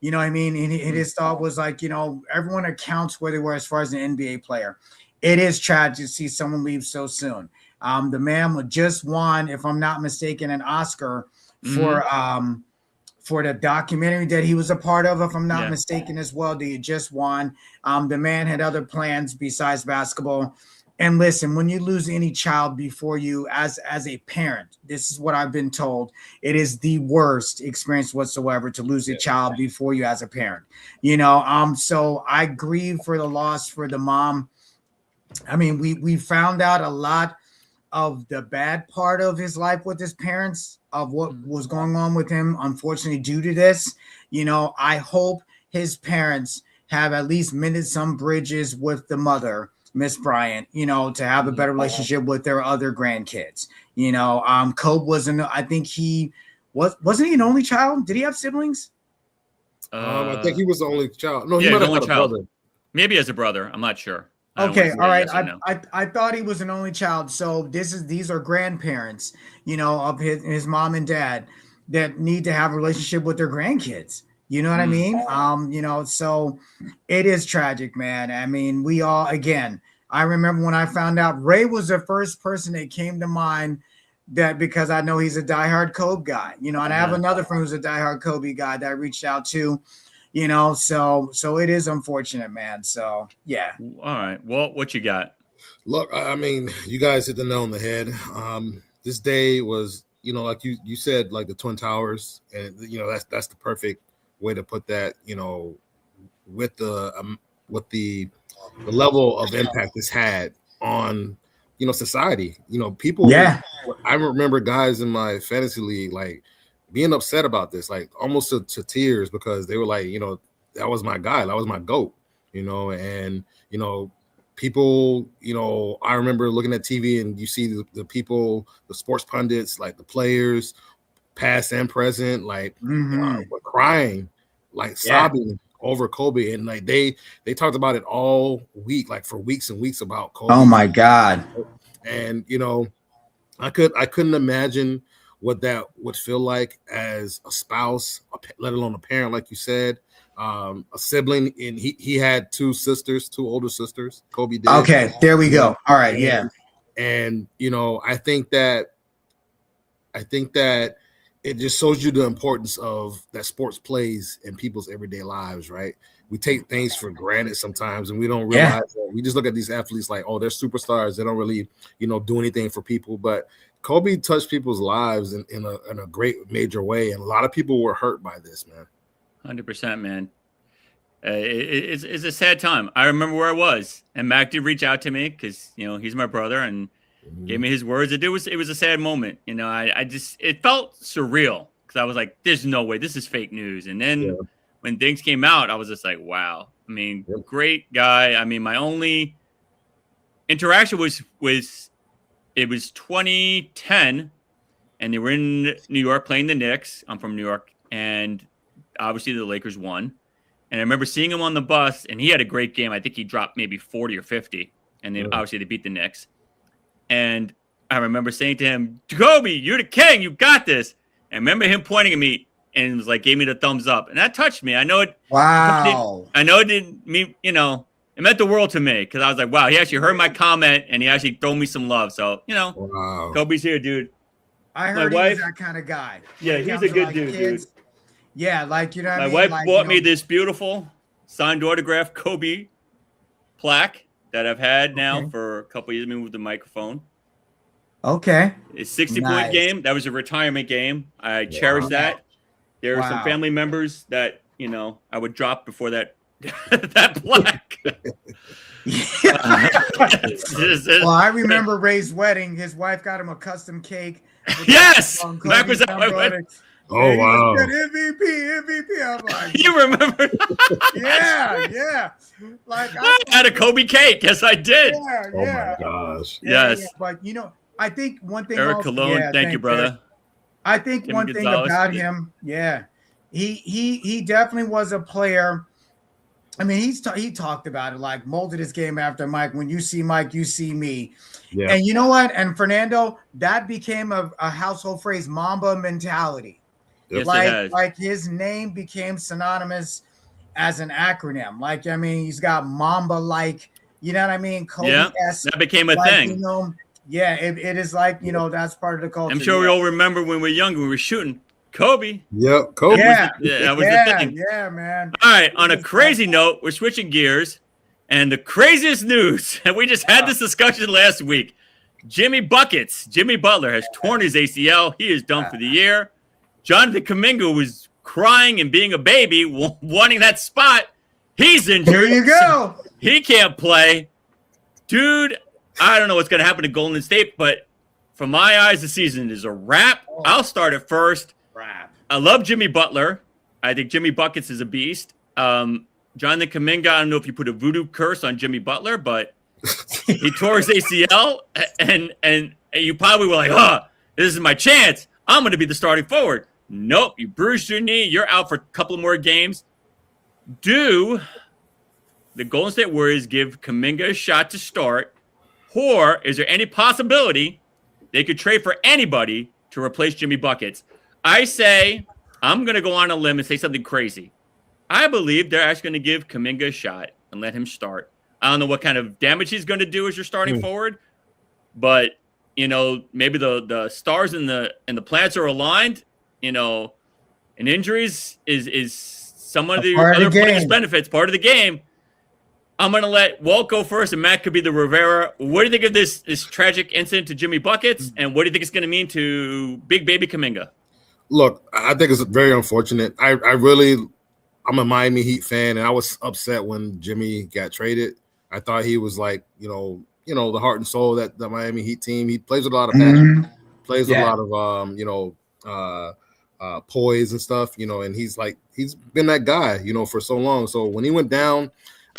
You know what I mean? And his thought was like, everyone accounts where they were as far as an NBA player. It is tragic to see someone leave so soon. The man just won, if I'm not mistaken, an Oscar for the documentary that he was a part of, if I'm not mistaken as well, that he just won. The man had other plans besides basketball. And listen, when you lose any child before you as a parent, this is what I've been told. It is the worst experience whatsoever to lose a child before you as a parent. So I grieve for the loss for the mom. I mean, we found out a lot of the bad part of his life with his parents, of what was going on with him, unfortunately, due to this. I hope his parents have at least mended some bridges with the mother, Miss Bryant, to have a better relationship with their other grandkids. Kobe wasn't, I think wasn't he an only child? Did he have siblings? I think he was the only child. No, he might have only had a child. brother. Maybe as a brother. I'm not sure. Okay, all right. I thought he was an only child. So these are grandparents, of his mom and dad that need to have a relationship with their grandkids. You know what I mean? So it is tragic, man. I mean, we all, again, I remember when I found out Ray was the first person that came to mind, that because I know he's a diehard Kobe guy, and I have another friend who's a diehard Kobe guy that I reached out to. So it is unfortunate, man. So, yeah. All right. Walt, what you got? Look, I mean, you guys hit the nail on the head. This day was, like you said, like the Twin Towers, and that's the perfect way to put that. With the level of impact this had on society. People. Yeah. I remember guys in my fantasy league like being upset about this, like almost to tears, because they were like, that was my guy, that was my GOAT, and people, I remember looking at TV and you see the people, the sports pundits, like the players, past and present, like were crying, like sobbing over Kobe, and like they talked about it all week, like for weeks and weeks about Kobe. Oh my God! And I couldn't imagine what that would feel like as a spouse, let alone a parent, like you said, a sibling. And he had two older sisters. Kobe did. Okay, there we go. All right, yeah. And I think that it just shows you the importance of that sports plays in people's everyday lives, right? We take things for granted sometimes, and we don't realize that. We just look at these athletes like, oh, they're superstars. They don't really, do anything for people. But Kobe touched people's lives in a great major way, and a lot of people were hurt by this, man. 100%, man. It's a sad time. I remember where I was, and Mack did reach out to me because he's my brother and gave me his words. It was a sad moment. It felt surreal because I was like, "There's no way this is fake news." And then when things came out, I was just like, "Wow." I mean, great guy. I mean, my only interaction was it was 2010, and they were in New York playing the Knicks. I'm from New York, and obviously the Lakers won. And I remember seeing him on the bus, and he had a great game. I think he dropped maybe 40 or 50, and then obviously they beat the Knicks. And I remember saying to him, "Kobe, you're the king. You got this." And I remember him pointing at me and was like, gave me the thumbs up, and that touched me. I know it. Wow. I know it didn't mean, it meant the world to me because I was like, wow, he actually heard my comment and he actually threw me some love. So, wow. Kobe's here, dude. I heard he was that kind of guy. Yeah, he's a good dude, dude. Yeah, like, what I mean? My wife bought me this beautiful signed autograph Kobe plaque that I've had now for a couple of years. Let me move the microphone. Okay. It's 60-point game. That was a retirement game. I cherish that. There are some family members that, I would drop before that that plaque. Well, I remember Ray's wedding. His wife got him a custom cake. Yes, Mack was at my wedding. Oh wow! MVP. I'm like, You remember? yeah. Like I had a Kobe cake. Yes, I did. Yeah. Oh my gosh! Yes. Yeah. But I think one thing. Eric also, Cologne, thank you, brother. I think Jimmy one thing Gonzalez. about him, he definitely was a player. I mean, he talked about it, like molded his game after Mike. When you see Mike, you see me. Yeah. And you know what? And Fernando, that became a household phrase, Mamba mentality. Yes, it has. Like his name became synonymous as an acronym. Like, I mean, he's got Mamba, like, you know what I mean? Kobe-esque, that became a like, thing. It is like, that's part of the culture. I'm sure we all remember when we were young, we were shooting Kobe. Yep, Kobe. That was the thing. Yeah, man. All right, on a crazy note, we're switching gears. And the craziest news, and we just had this discussion last week. Jimmy Butler has torn his ACL. He is done for the year. Jonathan Kuminga was crying and being a baby, wanting that spot. He's injured. There you go. He can't play. Dude, I don't know what's going to happen to Golden State, but from my eyes, the season is a wrap. I'll start it first. I love Jimmy Butler. I think Jimmy Buckets is a beast. Jonathan Kuminga, I don't know if you put a voodoo curse on Jimmy Butler, but he tore his ACL, and you probably were like, this is my chance. I'm going to be the starting forward. Nope, you bruised your knee. You're out for a couple more games. Do the Golden State Warriors give Kuminga a shot to start, or is there any possibility they could trade for anybody to replace Jimmy Buckets? I say, I'm going to go on a limb and say something crazy. I believe they're actually going to give Kuminga a shot and let him start. I don't know what kind of damage he's going to do as your starting forward, but maybe the stars and the planets are aligned. And injuries is some of the other players' benefits, part of the game. I'm going to let Walt go first, and Matt could be the Rivera. What do you think of this tragic incident to Jimmy Buckets, and what do you think it's going to mean to Big Baby Kuminga? Look, I think it's very unfortunate. I'm a Miami Heat fan, and I was upset when Jimmy got traded. I thought he was like, the heart and soul of that Miami Heat team. He plays with a lot of passion, plays with a lot of poise and stuff, and he's been that guy, for so long. So when he went down,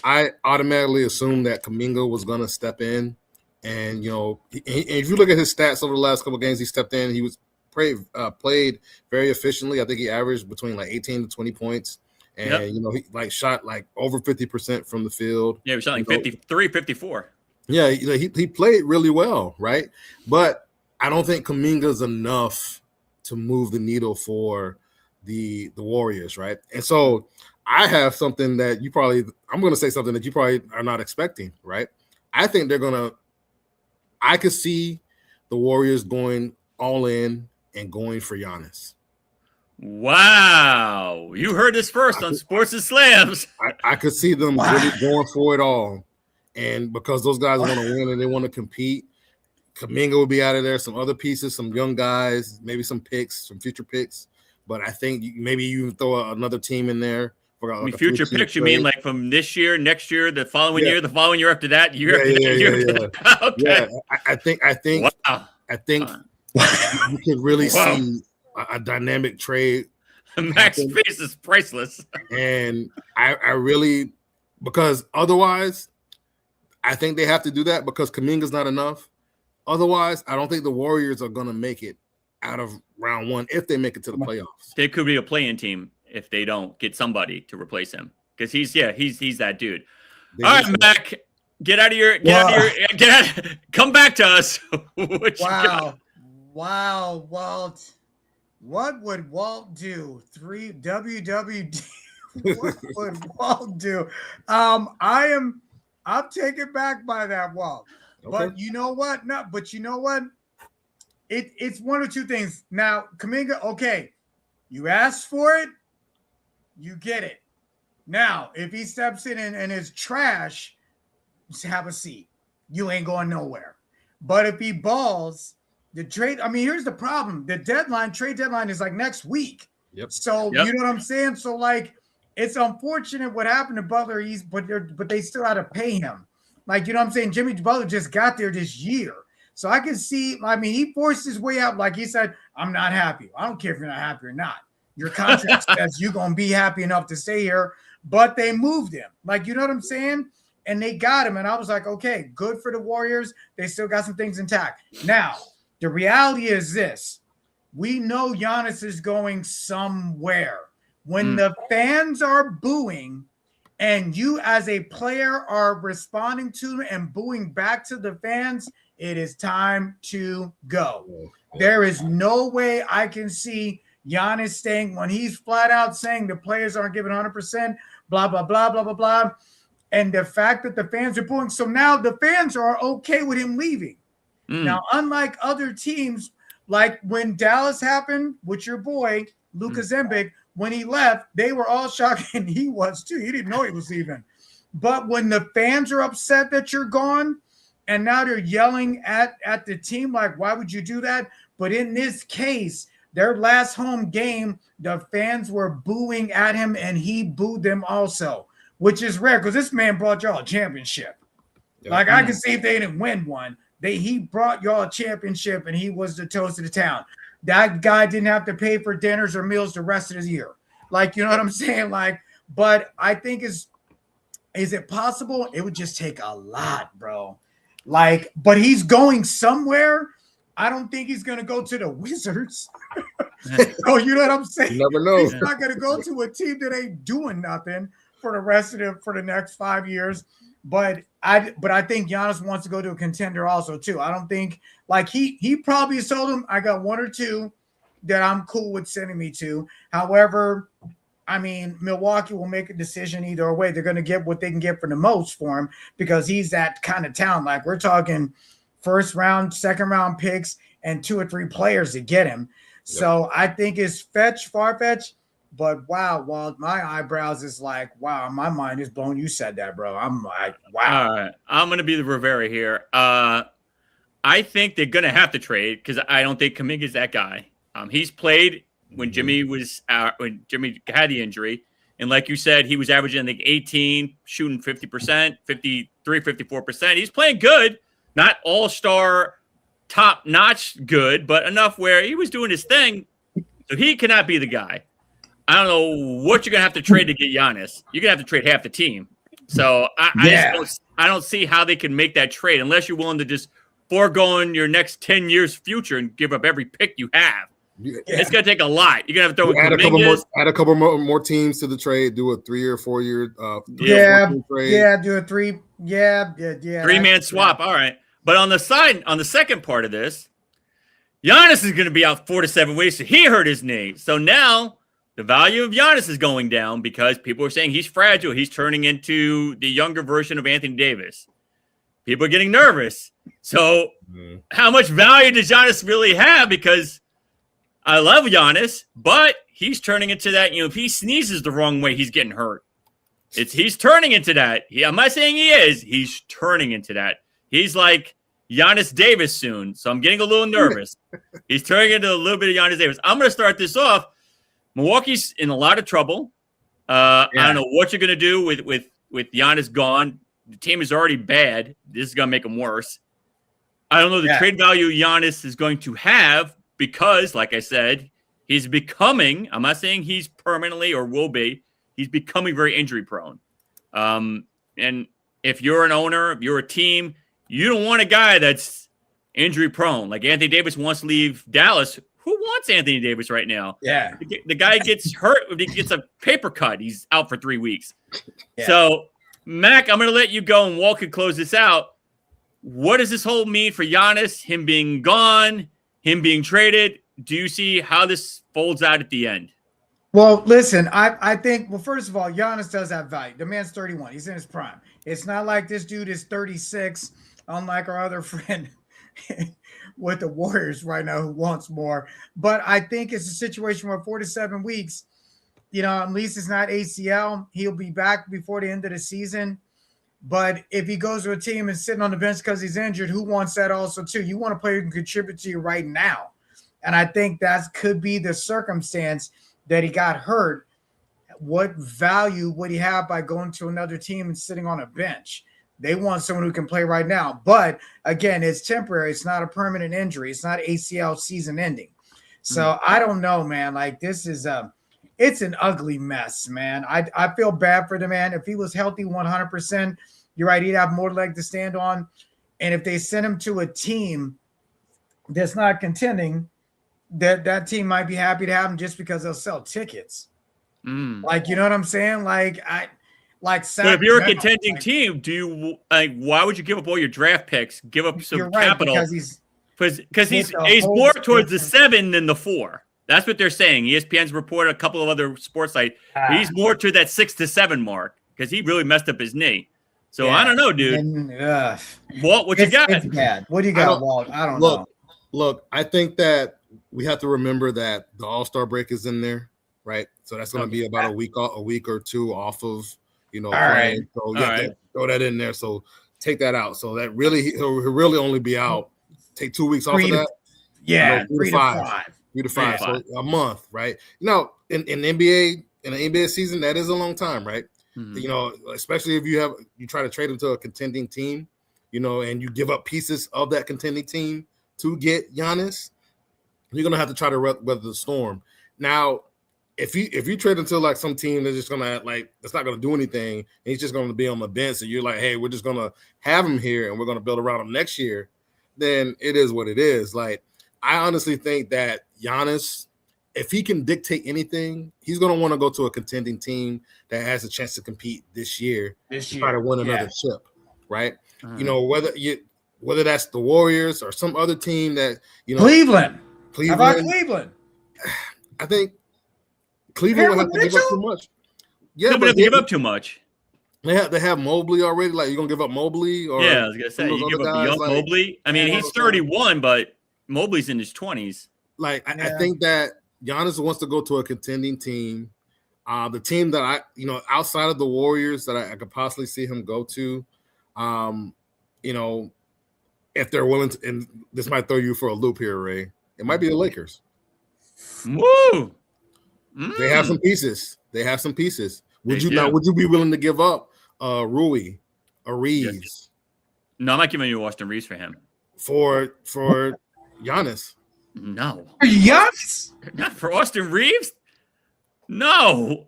I automatically assumed that Kuminga was going to step in. And, if you look at his stats over the last couple of games, he stepped in. He was played very efficiently. I think he averaged between 18 to 20 points. And, he shot over 50% from the field. Yeah, he was shot 53, 54. Yeah, he played really well, right? But I don't think Kuminga's enough to move the needle for the Warriors, right? And so I have something that I'm going to say something that you probably are not expecting, right? I think I could see the Warriors going all in and going for Giannis. Wow. You heard this first on Sports and Slams. I could see them really going for it all. And because those guys want to win and they want to compete, Kuminga will be out of there. Some other pieces, some young guys, maybe some picks, some future picks. But I think maybe you throw another team in there. Future picks, you mean like from this year, next year, the following year, the following year after that? Yeah. Okay. Yeah, I think you could really see a dynamic trade. Max face is priceless. And I really, because otherwise, I think they have to do that because Kuminga's not enough. Otherwise, I don't think the Warriors are going to make it out of round one if they make it to the playoffs. They could be a play-in team if they don't get somebody to replace him because he's that dude. All right, Mac, get out of your, come back to us. Wow, Walt. What would Walt do? WWD. What would Walt do? I'm taken back by that, Walt. Okay. But you know what? No, but you know what? It's one or two things. Now, Kuminga, okay, you asked for it, you get it. Now, if he steps in and is trash, just have a seat. You ain't going nowhere. But if he balls, the trade, here's the problem. The trade deadline is next week. Yep. So you know what I'm saying? So it's unfortunate what happened to Butler, but they still had to pay him. Like, you know what I'm saying? Jimmy Butler just got there this year. So I can see, I mean, he forced his way out. Like he said, I'm not happy. I don't care if you're not happy or not. Your contract says you're going to be happy enough to stay here, but they moved him. Like, you know what I'm saying? And they got him. And I was like, okay, good for the Warriors. They still got some things intact. Now, the reality is this. We know Giannis is going somewhere. When the fans are booing and you as a player are responding to them and booing back to the fans, it is time to go. There is no way I can see Giannis staying when he's flat out saying the players aren't giving 100%, blah, blah, blah, blah, blah, blah. And the fact that the fans are booing. So now the fans are okay with him leaving. Now, unlike other teams, like when Dallas happened with your boy, Luka Zembic, when he left, they were all shocked, and he was too. He didn't know he was leaving. But when the fans are upset that you're gone, and now they're yelling at the team, like, why would you do that? But in this case, their last home game, the fans were booing at him, and he booed them also, which is rare because this man brought y'all a championship. Yeah. Like, I can see if they didn't win one. He brought y'all a championship, and he was the toast of the town. That guy didn't have to pay for dinners or meals the rest of the year. Like, you know what I'm saying? Like, but I think is it possible? It would just take a lot, bro. Like, but he's going somewhere. I don't think he's going to go to the Wizards. Oh, you know what I'm saying? You never know. He's not going to go to a team that ain't doing nothing for the next 5 years. But I think Giannis wants to go to a contender also too. I don't think like he probably told him I got one or two that I'm cool with sending me to. However, I mean, Milwaukee will make a decision either way. They're going to get what they can get for the most for him because he's that kind of talent. Like we're talking first round, second round picks and 2 or 3 players to get him. Yep. So I think it's far-fetched. But wow, Walt, my eyebrows is like, wow, my mind is blown. You said that, bro. I'm like, wow. All right. I'm going to be the Rivera here. I think they're going to have to trade because I don't think Kuminga's that guy. He's played when Jimmy was out, when Jimmy had the injury. And like you said, he was averaging, I think, 18, shooting 50%, 53, 54%. He's playing good, not all-star, top-notch good, but enough where he was doing his thing. So he cannot be the guy. I don't know what you're going to have to trade to get Giannis. You're going to have to trade half the team. So I don't see how they can make that trade unless you're willing to just forego your next 10 years future and give up every pick you have. Yeah. It's going to take a lot. You're going to have to throw add a couple more teams to the trade, do a 3 or 4 year trade. Yeah, do a 3. Yeah. 3-man swap. All right. But on the second part of this, Giannis is going to be out 4 to 7 weeks. So he hurt his knee. So now the value of Giannis is going down because people are saying he's fragile. He's turning into the younger version of Anthony Davis. People are getting nervous. So how much value does Giannis really have? Because I love Giannis, but he's turning into that. You know, if he sneezes the wrong way, he's getting hurt. He's turning into that. I'm not saying he is. He's turning into that. He's like Giannis Davis soon. So I'm getting a little nervous. He's turning into a little bit of Giannis Davis. I'm going to start this off. Milwaukee's in a lot of trouble. I don't know what you're going to do with Giannis gone. The team is already bad. This is going to make them worse. I don't know the trade value Giannis is going to have because, like I said, he's becoming – I'm not saying he's permanently or will be. He's becoming very injury prone. And if you're an owner, if you're a team, you don't want a guy that's injury prone. Like Anthony Davis wants to leave Dallas. Who wants Anthony Davis right now? Yeah. The guy gets hurt. He gets a paper cut. He's out for 3 weeks. Yeah. So, Mac, I'm going to let you go and Walt can close this out. What does this whole mean for Giannis, him being gone, him being traded? Do you see how this folds out at the end? Well, listen, I think, well, first of all, Giannis does have value. The man's 31. He's in his prime. It's not like this dude is 36, unlike our other friend with the Warriors right now who wants more. But I think it's a situation where 4 to 7 weeks, you know, at least it's not ACL. He'll be back before the end of the season. But if he goes to a team and sitting on the bench because he's injured, who wants that also too? You want a player who can contribute to you right now. And I think that could be the circumstance that he got hurt. What value would he have by going to another team and sitting on a bench? They want someone who can play right now. But again, it's temporary. It's not a permanent injury. It's not ACL season ending. So I don't know, man. Like this is it's an ugly mess, man. I feel bad for the man. If he was healthy 100%, you're right. He'd have more leg to stand on. And if they send him to a team that's not contending, that team might be happy to have him just because they'll sell tickets. Like, you know what I'm saying? Like so if you're a contending team, do you why would you give up all your draft picks? Give up some capital because he's more towards the 7 than the 4. That's what they're saying. ESPN's reported, a couple of other sports sites. He's more to that 6 to 7 mark because he really messed up his knee. So I don't know, dude. Walt, what you got? It's bad. What do you got, Walt? I don't know. Look, I think that we have to remember that the All-Star break is in there, right? So that's going to be about a week or two off of, all right. So throw that in there. So take that out. So that he'll really only be out. Take 2 weeks off of that. Yeah, 3 to 5. 3 to 5. So a month, right? In NBA, in an NBA season, that is a long time, right? Especially if you try to trade him to a contending team, and you give up pieces of that contending team to get Giannis, you're gonna have to try to weather the storm. Now, if you trade him to like some team that's just gonna that's not gonna do anything, and he's just gonna be on the bench, and you're like, hey, we're just gonna have him here and we're gonna build around him next year, then it is what it is. Like, I honestly think that Giannis, if he can dictate anything, he's going to want to go to a contending team that has a chance to compete this year. Try to win another chip, right? Whether that's the Warriors or some other team that Cleveland. How about Cleveland? I think Cleveland will have to give up too much. Yeah, but give up too much. They have Mobley already. Like, you're gonna give up Mobley? Or I was gonna say you give up young Mobley. I mean, he's 31, but Mobley's in his 20s. Like, I think that Giannis wants to go to a contending team. The team that outside of the Warriors that I could possibly see him go to, if they're willing to, and this might throw you for a loop here, Ray, it might be the Lakers. Woo! They have some pieces. Would you be willing to give up Rui or Reeves? Yes. No, I'm not giving you Austin Reeves for him. For Giannis. No. For Giannis? Not for Austin Reeves? No.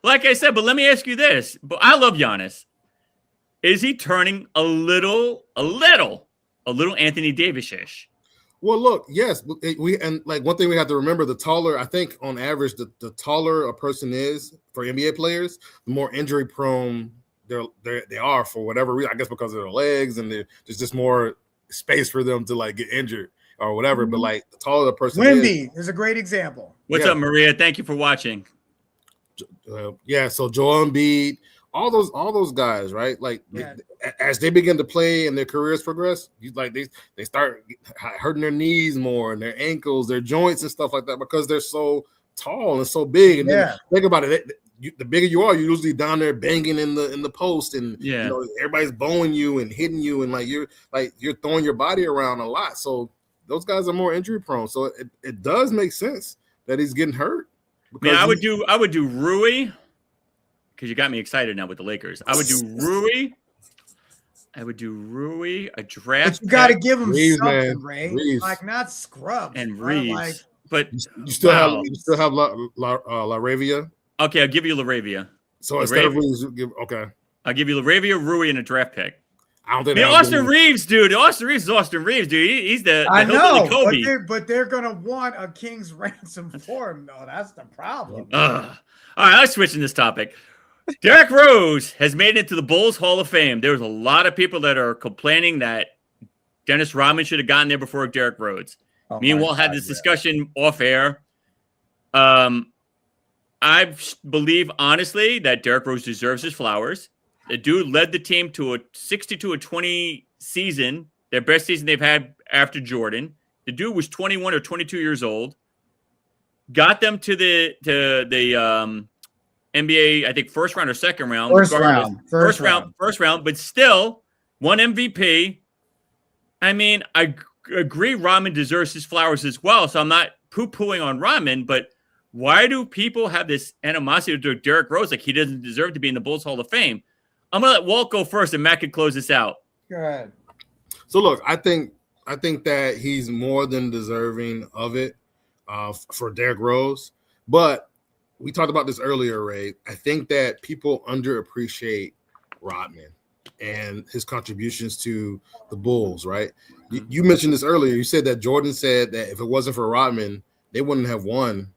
Like I said, but let me ask you this. But I love Giannis. Is he turning a little Anthony Davis-ish? Well, look, yes, one thing we have to remember: the taller, I think, on average, the taller a person is for NBA players, the more injury prone they are for whatever reason. I guess because of their legs and there's just more space for them to get injured or whatever. But the taller the person is a great example. What's up, Maria? Thank you for watching. So Joel Embiid, all those guys, right? As they begin to play and their careers progress, they start hurting their knees more and their ankles, their joints and stuff like that because they're so tall and so big. And then think about it. The bigger you are, you're usually down there banging in the post, and everybody's bowing you and hitting you, and you're throwing your body around a lot. So those guys are more injury prone. So it does make sense that he's getting hurt. Man, I would do Rui, because you got me excited now with the Lakers. I would do Rui, a draft. But you got to give him Reeves, something, Ray. Reeves. Not scrubs. And Reeves. But you still have LaRavia. Okay, I'll give you LaRavia. So instead of Reeves, I'll give you LaRavia, Rui, and a draft pick. I don't think Austin Reeves, dude. Austin Reeves is Austin Reeves, dude. He's the I know, Kobe. but they're gonna want a king's ransom for him, though. That's the problem. All right, I'm switching this topic. Derrick Rose has made it to the Bulls Hall of Fame. There's a lot of people that are complaining that Dennis Rodman should have gotten there before Derrick Rose. Me and Walt had this discussion off air. I believe, honestly, that Derrick Rose deserves his flowers. The dude led the team to a 62-20 season, their best season they've had after Jordan. The dude was 21 or 22 years old. Got them to the NBA, I think, first round or second round. First round, but still won MVP. I mean, I agree Rodman deserves his flowers as well, so I'm not poo-pooing on Rodman, but why do people have this animosity to Derrick Rose like he doesn't deserve to be in the Bulls Hall of Fame? I'm gonna let Walt go first, and Matt can close this out. Go ahead. So look, I think that he's more than deserving of it for Derrick Rose. But we talked about this earlier, Ray. I think that people underappreciate Rodman and his contributions to the Bulls, right? You mentioned this earlier. You said that Jordan said that if it wasn't for Rodman, they wouldn't have won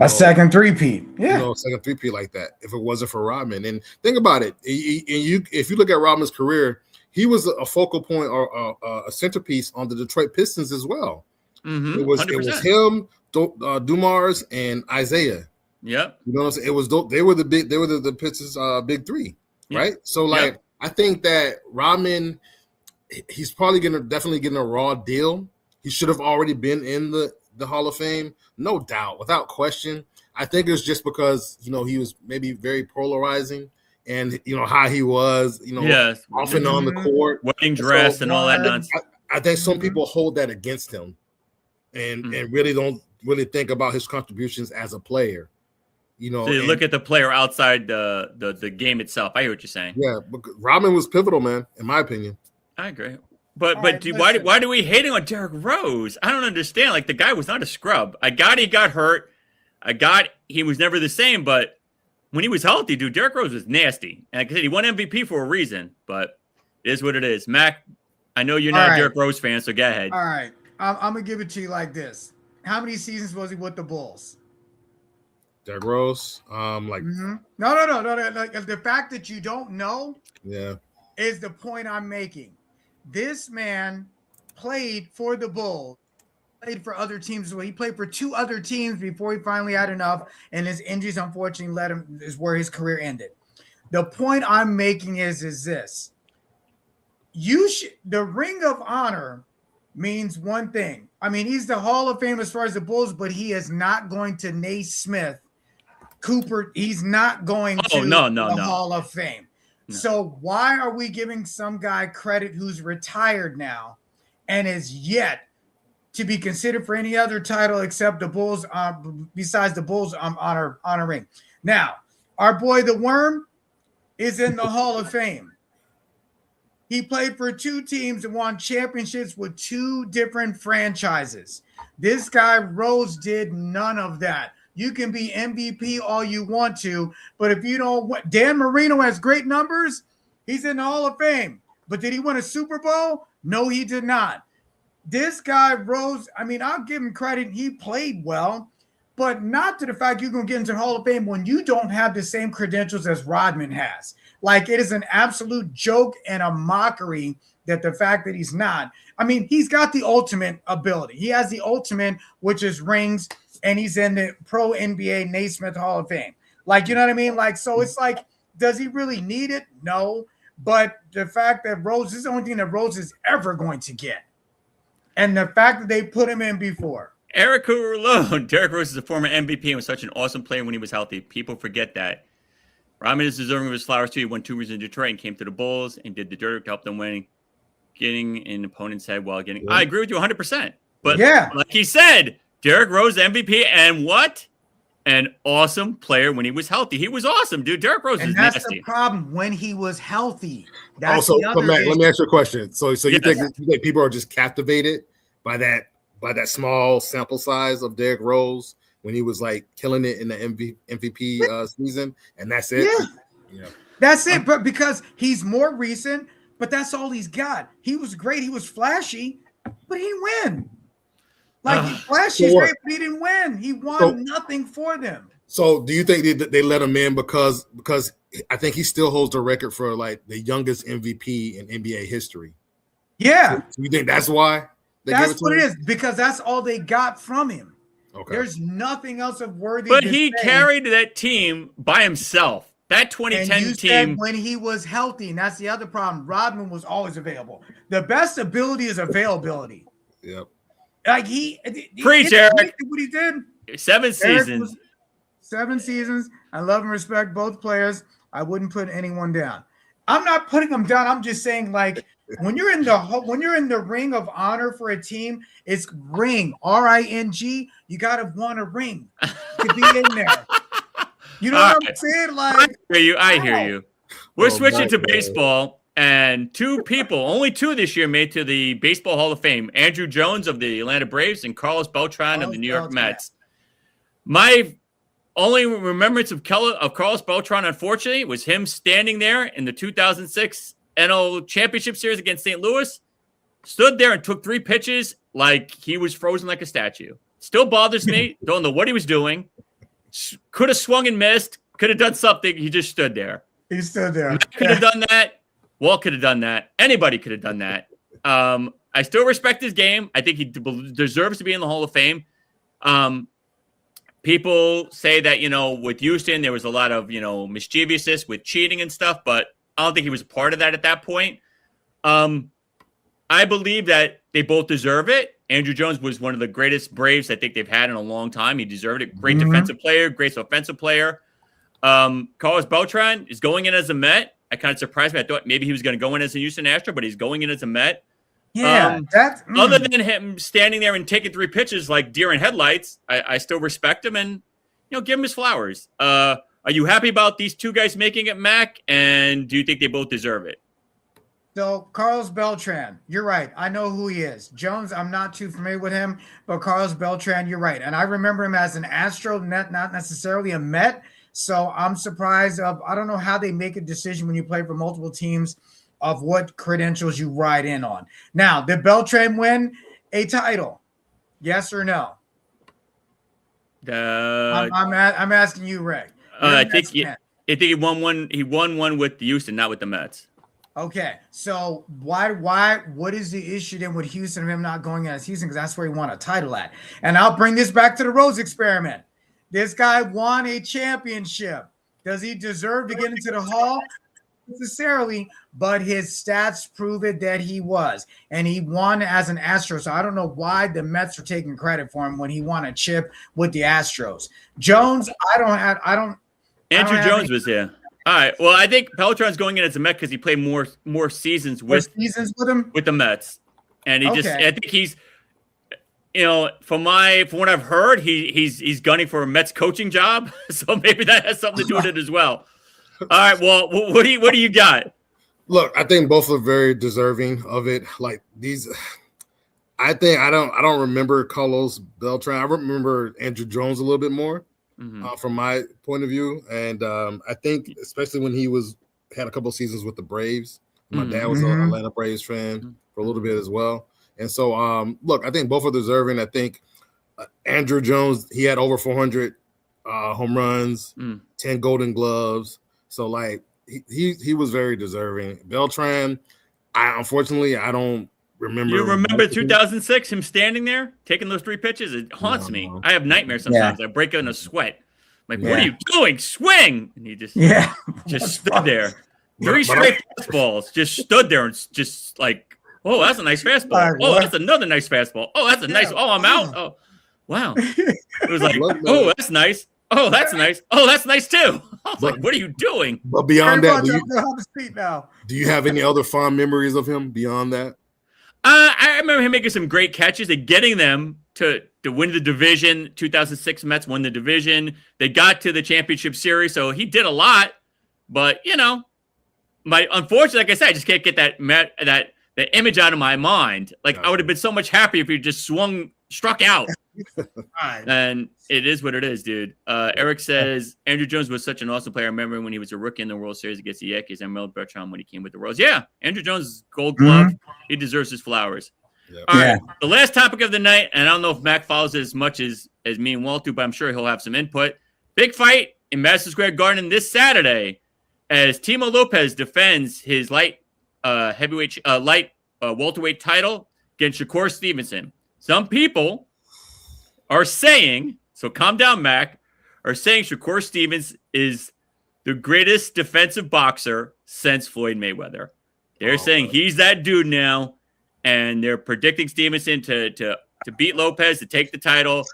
a second three-peat. Yeah. A second three-peat like that if it wasn't for Rodman. And think about it. If you look at Rodman's career, he was a focal point or a centerpiece on the Detroit Pistons as well. Mm-hmm, it was him, Dumars, and Isaiah. Yep. You know what I'm saying? It was they were the Pistons big three, right? So I think that Rodman, he's probably definitely getting a raw deal. He should have already been in the Hall of Fame, no doubt, without question. I think it's just because he was maybe very polarizing, and how he was, off and on the court, wedding dress, and all that nonsense. I think some people hold that against him, and really don't really think about his contributions as a player. So you look at the player outside the game itself. I hear what you're saying. Yeah, but Rodman was pivotal, man, in my opinion. I agree. But why do we hating on Derrick Rose? I don't understand. Like, the guy was not a scrub. I got he got hurt. I got he was never the same. But when he was healthy, dude, Derrick Rose was nasty. And like I said, he won MVP for a reason. But it is what it is. Mac, I know you're not a Derrick Rose fan, so go ahead. All right, I'm gonna give it to you like this. How many seasons was he with the Bulls? Derrick Rose, No. Like, the fact that you don't know, is the point I'm making. This man played for the Bulls, played for other teams as well. He played for 2 other teams before he finally had enough, and his injuries unfortunately is where his career ended. The point I'm making is this: the Ring of Honor means one thing. I mean, he's the Hall of Fame as far as the Bulls, but he is not going to Naismith Cooper. He's not going to the Hall of Fame. No. So why are we giving some guy credit who's retired now and is yet to be considered for any other title except the Bulls, besides the Bulls honor ring? Now, our boy the Worm is in the Hall of Fame. He played for 2 teams and won championships with 2 different franchises. This guy, Rose, did none of that. You can be MVP all you want to, but if you don't, Dan Marino has great numbers. He's in the Hall of Fame. But did he win a Super Bowl? No, he did not. This guy, Rose, I mean, I'll give him credit. He played well, but not to the fact you're going to get into the Hall of Fame when you don't have the same credentials as Rodman has. Like, it is an absolute joke and a mockery that the fact that he's not. I mean, he's got the ultimate ability. He has the ultimate, which is rings, and he's in the Pro NBA Naismith Hall of Fame. Like, you know what I mean? Like, so it's like, does he really need it? No. But the fact that Rose is the only thing that Rose is ever going to get. And the fact that they put him in before. Eric Hurlone. Derrick Rose is a former MVP and was such an awesome player when he was healthy. People forget that. Rodman is deserving of his flowers too. He won 2 years in Detroit and came to the Bulls and did the dirt to help them win, getting in opponent's head while getting. I agree with you 100%. But like he said, Derrick Rose MVP, and what? An awesome player when he was healthy. He was awesome, dude. Derrick Rose is nasty. That's the problem when he was healthy. That's also, Matt, let me ask you a question. So you think people are just captivated by that small sample size of Derrick Rose when he was like killing it in the MVP season, and that's it? Yeah. That's it. But because he's more recent, but that's all he's got. He was great. He was flashy, but he didn't win. Like, flashy is great, but he didn't win. He won nothing for them. So do you think they let him in because I think he still holds the record for like the youngest MVP in NBA history? Yeah. So you think that's why? That's what it is, because that's all they got from him. Okay. There's nothing else of worthy. But he carried that team by himself. That 2010 team. When he was healthy, and that's the other problem. Rodman was always available. The best ability is availability. Yep. Like Preach, Eric. What he did. 7 seasons. 7 seasons. I love and respect both players. I wouldn't put anyone down. I'm not putting them down. I'm just saying, like, when you're in the ring of honor for a team, it's ring, R-I-N-G. You gotta want a ring to be in there. You know what I'm saying? Like, I hear you. We're switching to baseball, and only two this year made to the Baseball Hall of Fame. Andrew Jones of the Atlanta Braves and Carlos Beltran of the New York Mets. My only remembrance of Carlos Beltran, unfortunately, was him standing there in the 2006 NL Championship Series against St. Louis, stood there and took 3 pitches like he was frozen like a statue. Still bothers me. Don't know what he was doing. Could have swung and missed. Could have done something. He just stood there. He stood there. Mack could have done that. Walt could have done that. Anybody could have done that. I still respect his game. I think he deserves to be in the Hall of Fame. People say that, with Houston, there was a lot of, mischievousness with cheating and stuff, but I don't think he was a part of that at that point. I believe that they both deserve it. Andrew Jones was one of the greatest Braves I think they've had in a long time. He deserved it. Great defensive player, great offensive player. Carlos Beltran is going in as a Met. I kind of surprised me. I thought maybe he was going to go in as a Houston Astro, but he's going in as a Met. Yeah, other than him standing there and taking 3 pitches like deer in headlights, I still respect him and give him his flowers. Are you happy about these 2 guys making it, Mac? And do you think they both deserve it? So Carlos Beltran, you're right. I know who he is. Jones, I'm not too familiar with him, but Carlos Beltran, you're right. And I remember him as an Astro, not necessarily a Met. So I'm surprised I don't know how they make a decision when you play for multiple teams of what credentials you ride in on. Now, did Beltran win a title? Yes or no? I'm asking you, Ray. I think he won one. He won one with Houston, not with the Mets. Okay, so why? What is the issue then with Houston of him not going as Houston? Because that's where he won a title at. And I'll bring this back to the Rose experiment. This guy won a championship. Does he deserve to get into the Hall? Necessarily, but his stats prove it that he was, and he won as an Astro. So I don't know why the Mets are taking credit for him when he won a chip with the Astros. Jones, Andrew Jones was there. All right. Well, I think Beltran's going in as a Met because he played more seasons with him with the Mets, and I think he's, from what I've heard, he's gunning for a Mets coaching job, so maybe that has something to do with it as well. All right. Well, what do you got? Look, I think both are very deserving of it. Like these, I don't remember Carlos Beltran. I remember Andrew Jones a little bit more. From my point of view, and I think especially when he had a couple of seasons with the Braves. My dad was an Atlanta Braves fan for a little bit as well, and so look, I think both are deserving. I think Andrew Jones, he had over 400 home runs, 10 Golden Gloves, so like he was very deserving. Beltran, unfortunately I don't remember. You remember 2006, him standing there taking those 3 pitches? It haunts me. I have nightmares sometimes. I break out in a sweat. I'm like, what are you doing? Swing! And he just stood there. 3 straight fastballs. Just stood there and just like, oh, that's a nice fastball. Oh, that's another nice fastball. Oh, that's a nice. Oh, I'm out. Oh, wow. It was like, oh, that's nice. Oh, that's nice. Oh, that's nice too. I was like, what are you doing? But beyond that, do you have any other fond memories of him beyond that? I remember him making some great catches and getting them to win the division. 2006 Mets won the division. They got to the championship series, so he did a lot. But unfortunately, like I said, I just can't get that image out of my mind. Like I would have been so much happier if he just struck out. And it is what it is, dude. Eric says Andrew Jones was such an awesome player. I remember when he was a rookie in the World Series against the Yankees and Mel Bertrand when he came with the Royals. Yeah, Andrew Jones' Gold Glove. He deserves his flowers. Yep. All right, the last topic of the night, and I don't know if Mac follows it as much as me and Walt do, but I'm sure he'll have some input. Big fight in Madison Square Garden this Saturday as Timo Lopez defends his light welterweight title against Shakur Stevenson. Some people are saying, so calm down, Mac, are saying Shakur Stevens is the greatest defensive boxer since Floyd Mayweather. They're saying he's that dude now, and they're predicting Stevenson to beat Lopez, to take the title.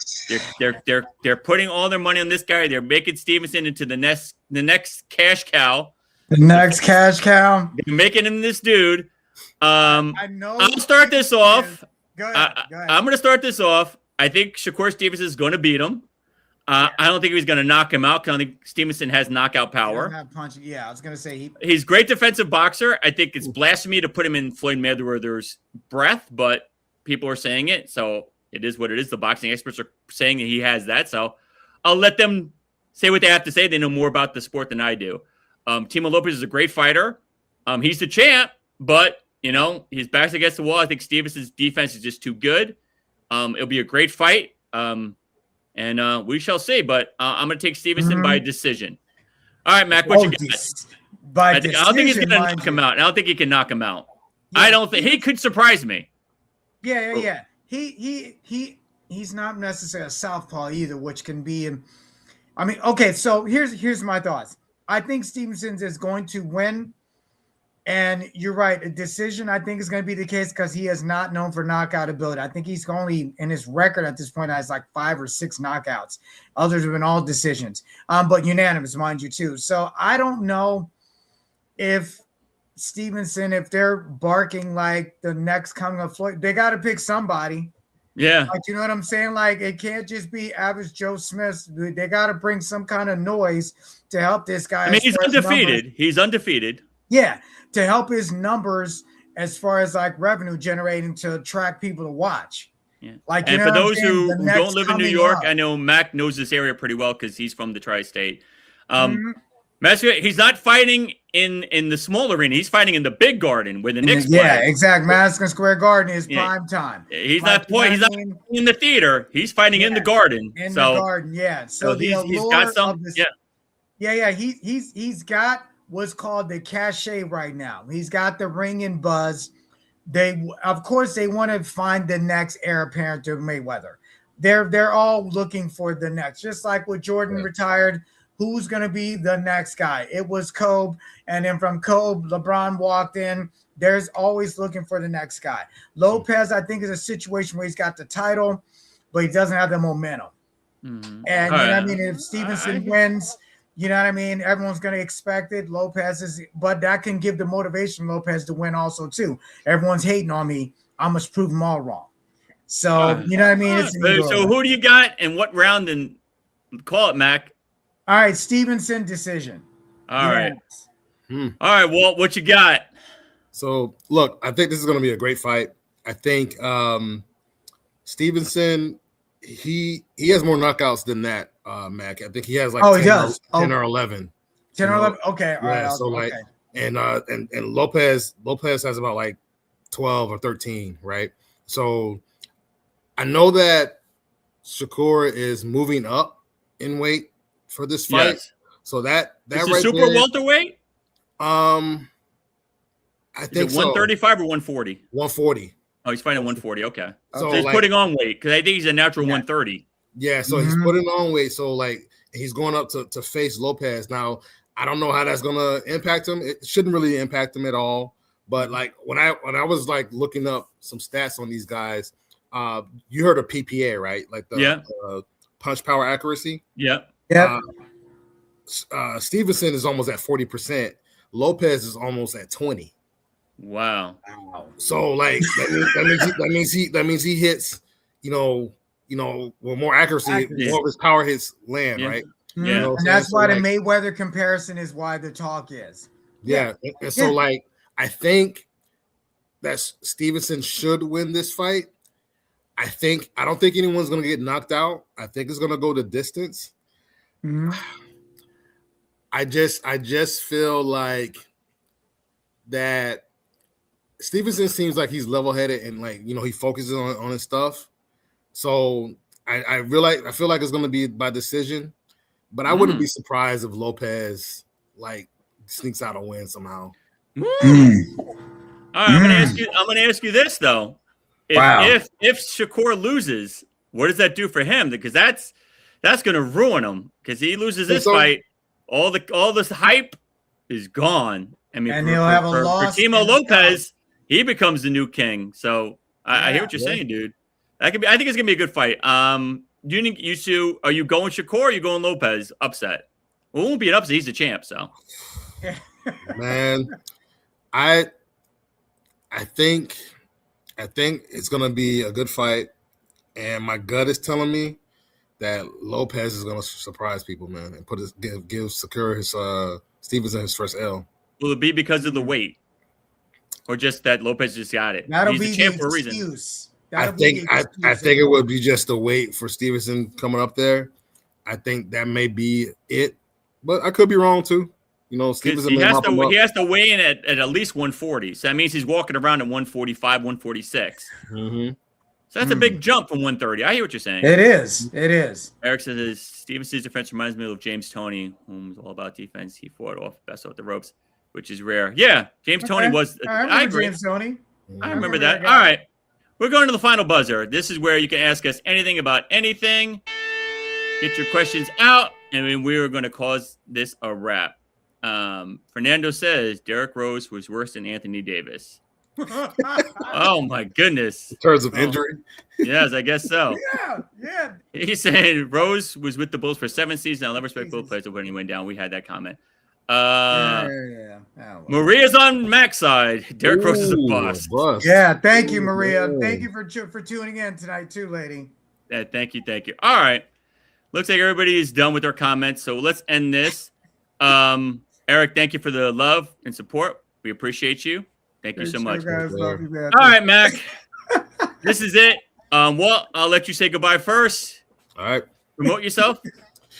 They're putting all their money on this guy. They're making Stevenson into the next cash cow. The next cash cow. They're making him this dude. I'll start this off. Go ahead. I'm going to start this off. I think Shakur Stevenson is going to beat him. I don't think he was going to knock him out. I don't think Stevenson has knockout power. Yeah, I was going to say he's great defensive boxer. I think it's blasphemy to put him in Floyd Mayweather's breath, but people are saying it, so it is what it is. The boxing experts are saying that he has that, so I'll let them say what they have to say. They know more about the sport than I do. Timo Lopez is a great fighter. He's the champ, but his back's against the wall. I think Stevenson's defense is just too good. It'll be a great fight. And we shall see, but I'm going to take Stevenson by decision. All right, Mac, what you got? I don't think he's going to knock him out. I don't think he can knock him out. Yeah, I don't think he could surprise me. Yeah. He's not necessarily a southpaw either, which can be. I mean, okay. So here's my thoughts. I think Stevenson is going to win, and you're right. A decision, I think, is going to be the case because he is not known for knockout ability. I think he's only in his record at this point has like 5 or 6 knockouts. Others have been all decisions, but unanimous, mind you, too. So I don't know if Stevenson, if they're barking like the next coming of Floyd, they got to pick somebody. Yeah. Like, you know what I'm saying? Like, it can't just be average Joe Smith. They got to bring some kind of noise to help this guy. I mean, he's undefeated. He's undefeated. Yeah, to help his numbers as far as like revenue generating to attract people to watch. Yeah. Like, and for those who don't live in New York, I know Mac knows this area pretty well because he's from the tri-state. He's not fighting in the small arena. He's fighting in the big garden where the Knicks play. Yeah, exactly. Madison Square Garden is prime time. He's not in the theater. He's fighting in the garden. In the garden, yeah. So he's got some. He's got what's called the cachet right now. He's got the ring and buzz. Of course, they want to find the next heir apparent to Mayweather. They're all looking for the next, just like when Jordan retired. Who's going to be the next guy? It was Kobe, and then from Kobe, LeBron walked in. There's always looking for the next guy. Lopez, I think, is a situation where he's got the title, but he doesn't have the momentum. And you know what I mean, if Stevenson wins, you know what I mean, everyone's going to expect it. But that can give the motivation Lopez to win also too. Everyone's hating on me. I must prove them all wrong. So you know what I mean. So who do you got and what round? And call it, Mac. All right, Stevenson decision. All right. All right, Walt, what you got? So, look, I think this is going to be a great fight. I think Stevenson, he has more knockouts than that, Mac. I think he has like 10 or 11. 10 or 11? Okay. All right. So, like, and Lopez has about like 12 or 13, right? So, I know that Shakur is moving up in weight for this fight. Yes. So that is right super there, welterweight? I think 135 or 140? 140. Oh, he's fighting 140. Okay. So he's putting on weight because I think he's a natural 130. Yeah, so he's putting on weight. So like he's going up to face Lopez. Now, I don't know how that's gonna impact him. It shouldn't really impact him at all. But like when I was like looking up some stats on these guys, you heard of PPA, right? Like the punch power accuracy. Yeah. Yeah. Stevenson is almost at 40%. Lopez is almost at 20. Wow. So like that means he hits, with more accuracy, more of his power hits land, right? Yeah. And that's why the Mayweather comparison is why the talk is. Yeah. And so like I think that Stevenson should win this fight. I don't think anyone's gonna get knocked out. I think it's gonna go the distance. I just feel like that Stevenson seems like he's level-headed and like he focuses on his stuff. So I feel like it's gonna be by decision, but I wouldn't be surprised if Lopez like sneaks out a win somehow. All right, I'm gonna ask you this though. If Shakur loses, what does that do for him? Because that's gonna ruin him. Because he loses this fight, all this hype is gone. I mean, he'll have a loss. For Timo Lopez, he becomes the new king. So I hear what you're saying, dude. That could be. I think it's gonna be a good fight. Do you think are you going Shakur or are you going Lopez upset? Well, it won't be an upset. He's the champ. So, man, I think it's gonna be a good fight, and my gut is telling me that Lopez is going to surprise people, man, and give secure his Stevenson his first L. Will it be because of the weight, or just that Lopez just got it? That'll He's be the champ the for a reason. excuse. I think it would be just the weight for Stevenson coming up there. I think that may be it, but I could be wrong too. You know, Stevenson he has to weigh in at least 140. So that means he's walking around at 145, 146. Mm-hmm. So that's a big jump from 130. I hear what you're saying. It is. Eric says Stevenson's defense reminds me of James Toney, whom was all about defense. He fought best off the ropes, which is rare. Yeah, James Toney was. I agree. James Toney. I remember that. All right, we're going to the final buzzer. This is where you can ask us anything about anything. Get your questions out, and then we are going to cause this a wrap. Fernando says Derrick Rose was worse than Anthony Davis. Oh my goodness! In terms of injury, yes, I guess so. Yeah. He's saying Rose was with the Bulls for 7 seasons. I'll never respect both players when he went down. We had that comment. Maria's on Mack's side. Derrick Rose is a bust. Yeah, thank you, Maria. Thank you for tuning in tonight too, lady. Yeah, thank you. All right, looks like everybody is done with their comments, so let's end this. Eric, thank you for the love and support. We appreciate you. Thank you so much. Guys, love you, man. All right, Mac. This is it. Walt, I'll let you say goodbye first. All right. Promote yourself,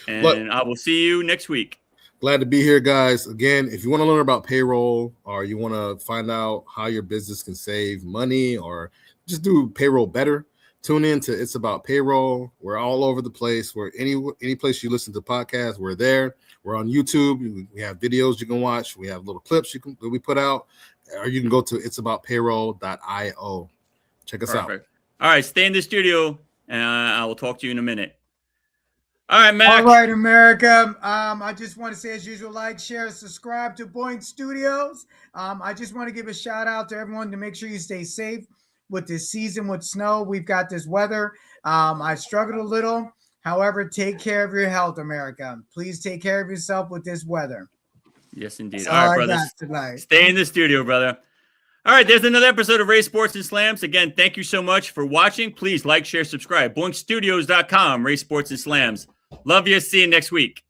and I will see you next week. Glad to be here, guys. Again, if you want to learn about payroll or you want to find out how your business can save money or just do payroll better, tune in to It's About Payroll. We're all over the place. We're any place you listen to podcasts, we're there. We're on YouTube. We have videos you can watch. We have little clips that we put out. Or you can go to itsaboutpayroll.io. Check us out. All right, stay in the studio, and I will talk to you in a minute. All right, Mac. All right, America. I just want to say, as usual, like, share, subscribe to Boink Studios. I just want to give a shout out to everyone to make sure you stay safe with this season with snow. We've got this weather. I struggled a little. However, take care of your health, America. Please take care of yourself with this weather. Yes, indeed. All right, brothers. Stay in the studio, brother. All right, there's another episode of Ray Sports and Slams. Again, thank you so much for watching. Please like, share, subscribe. BoinkStudios.com, Ray Sports and Slams. Love you. See you next week.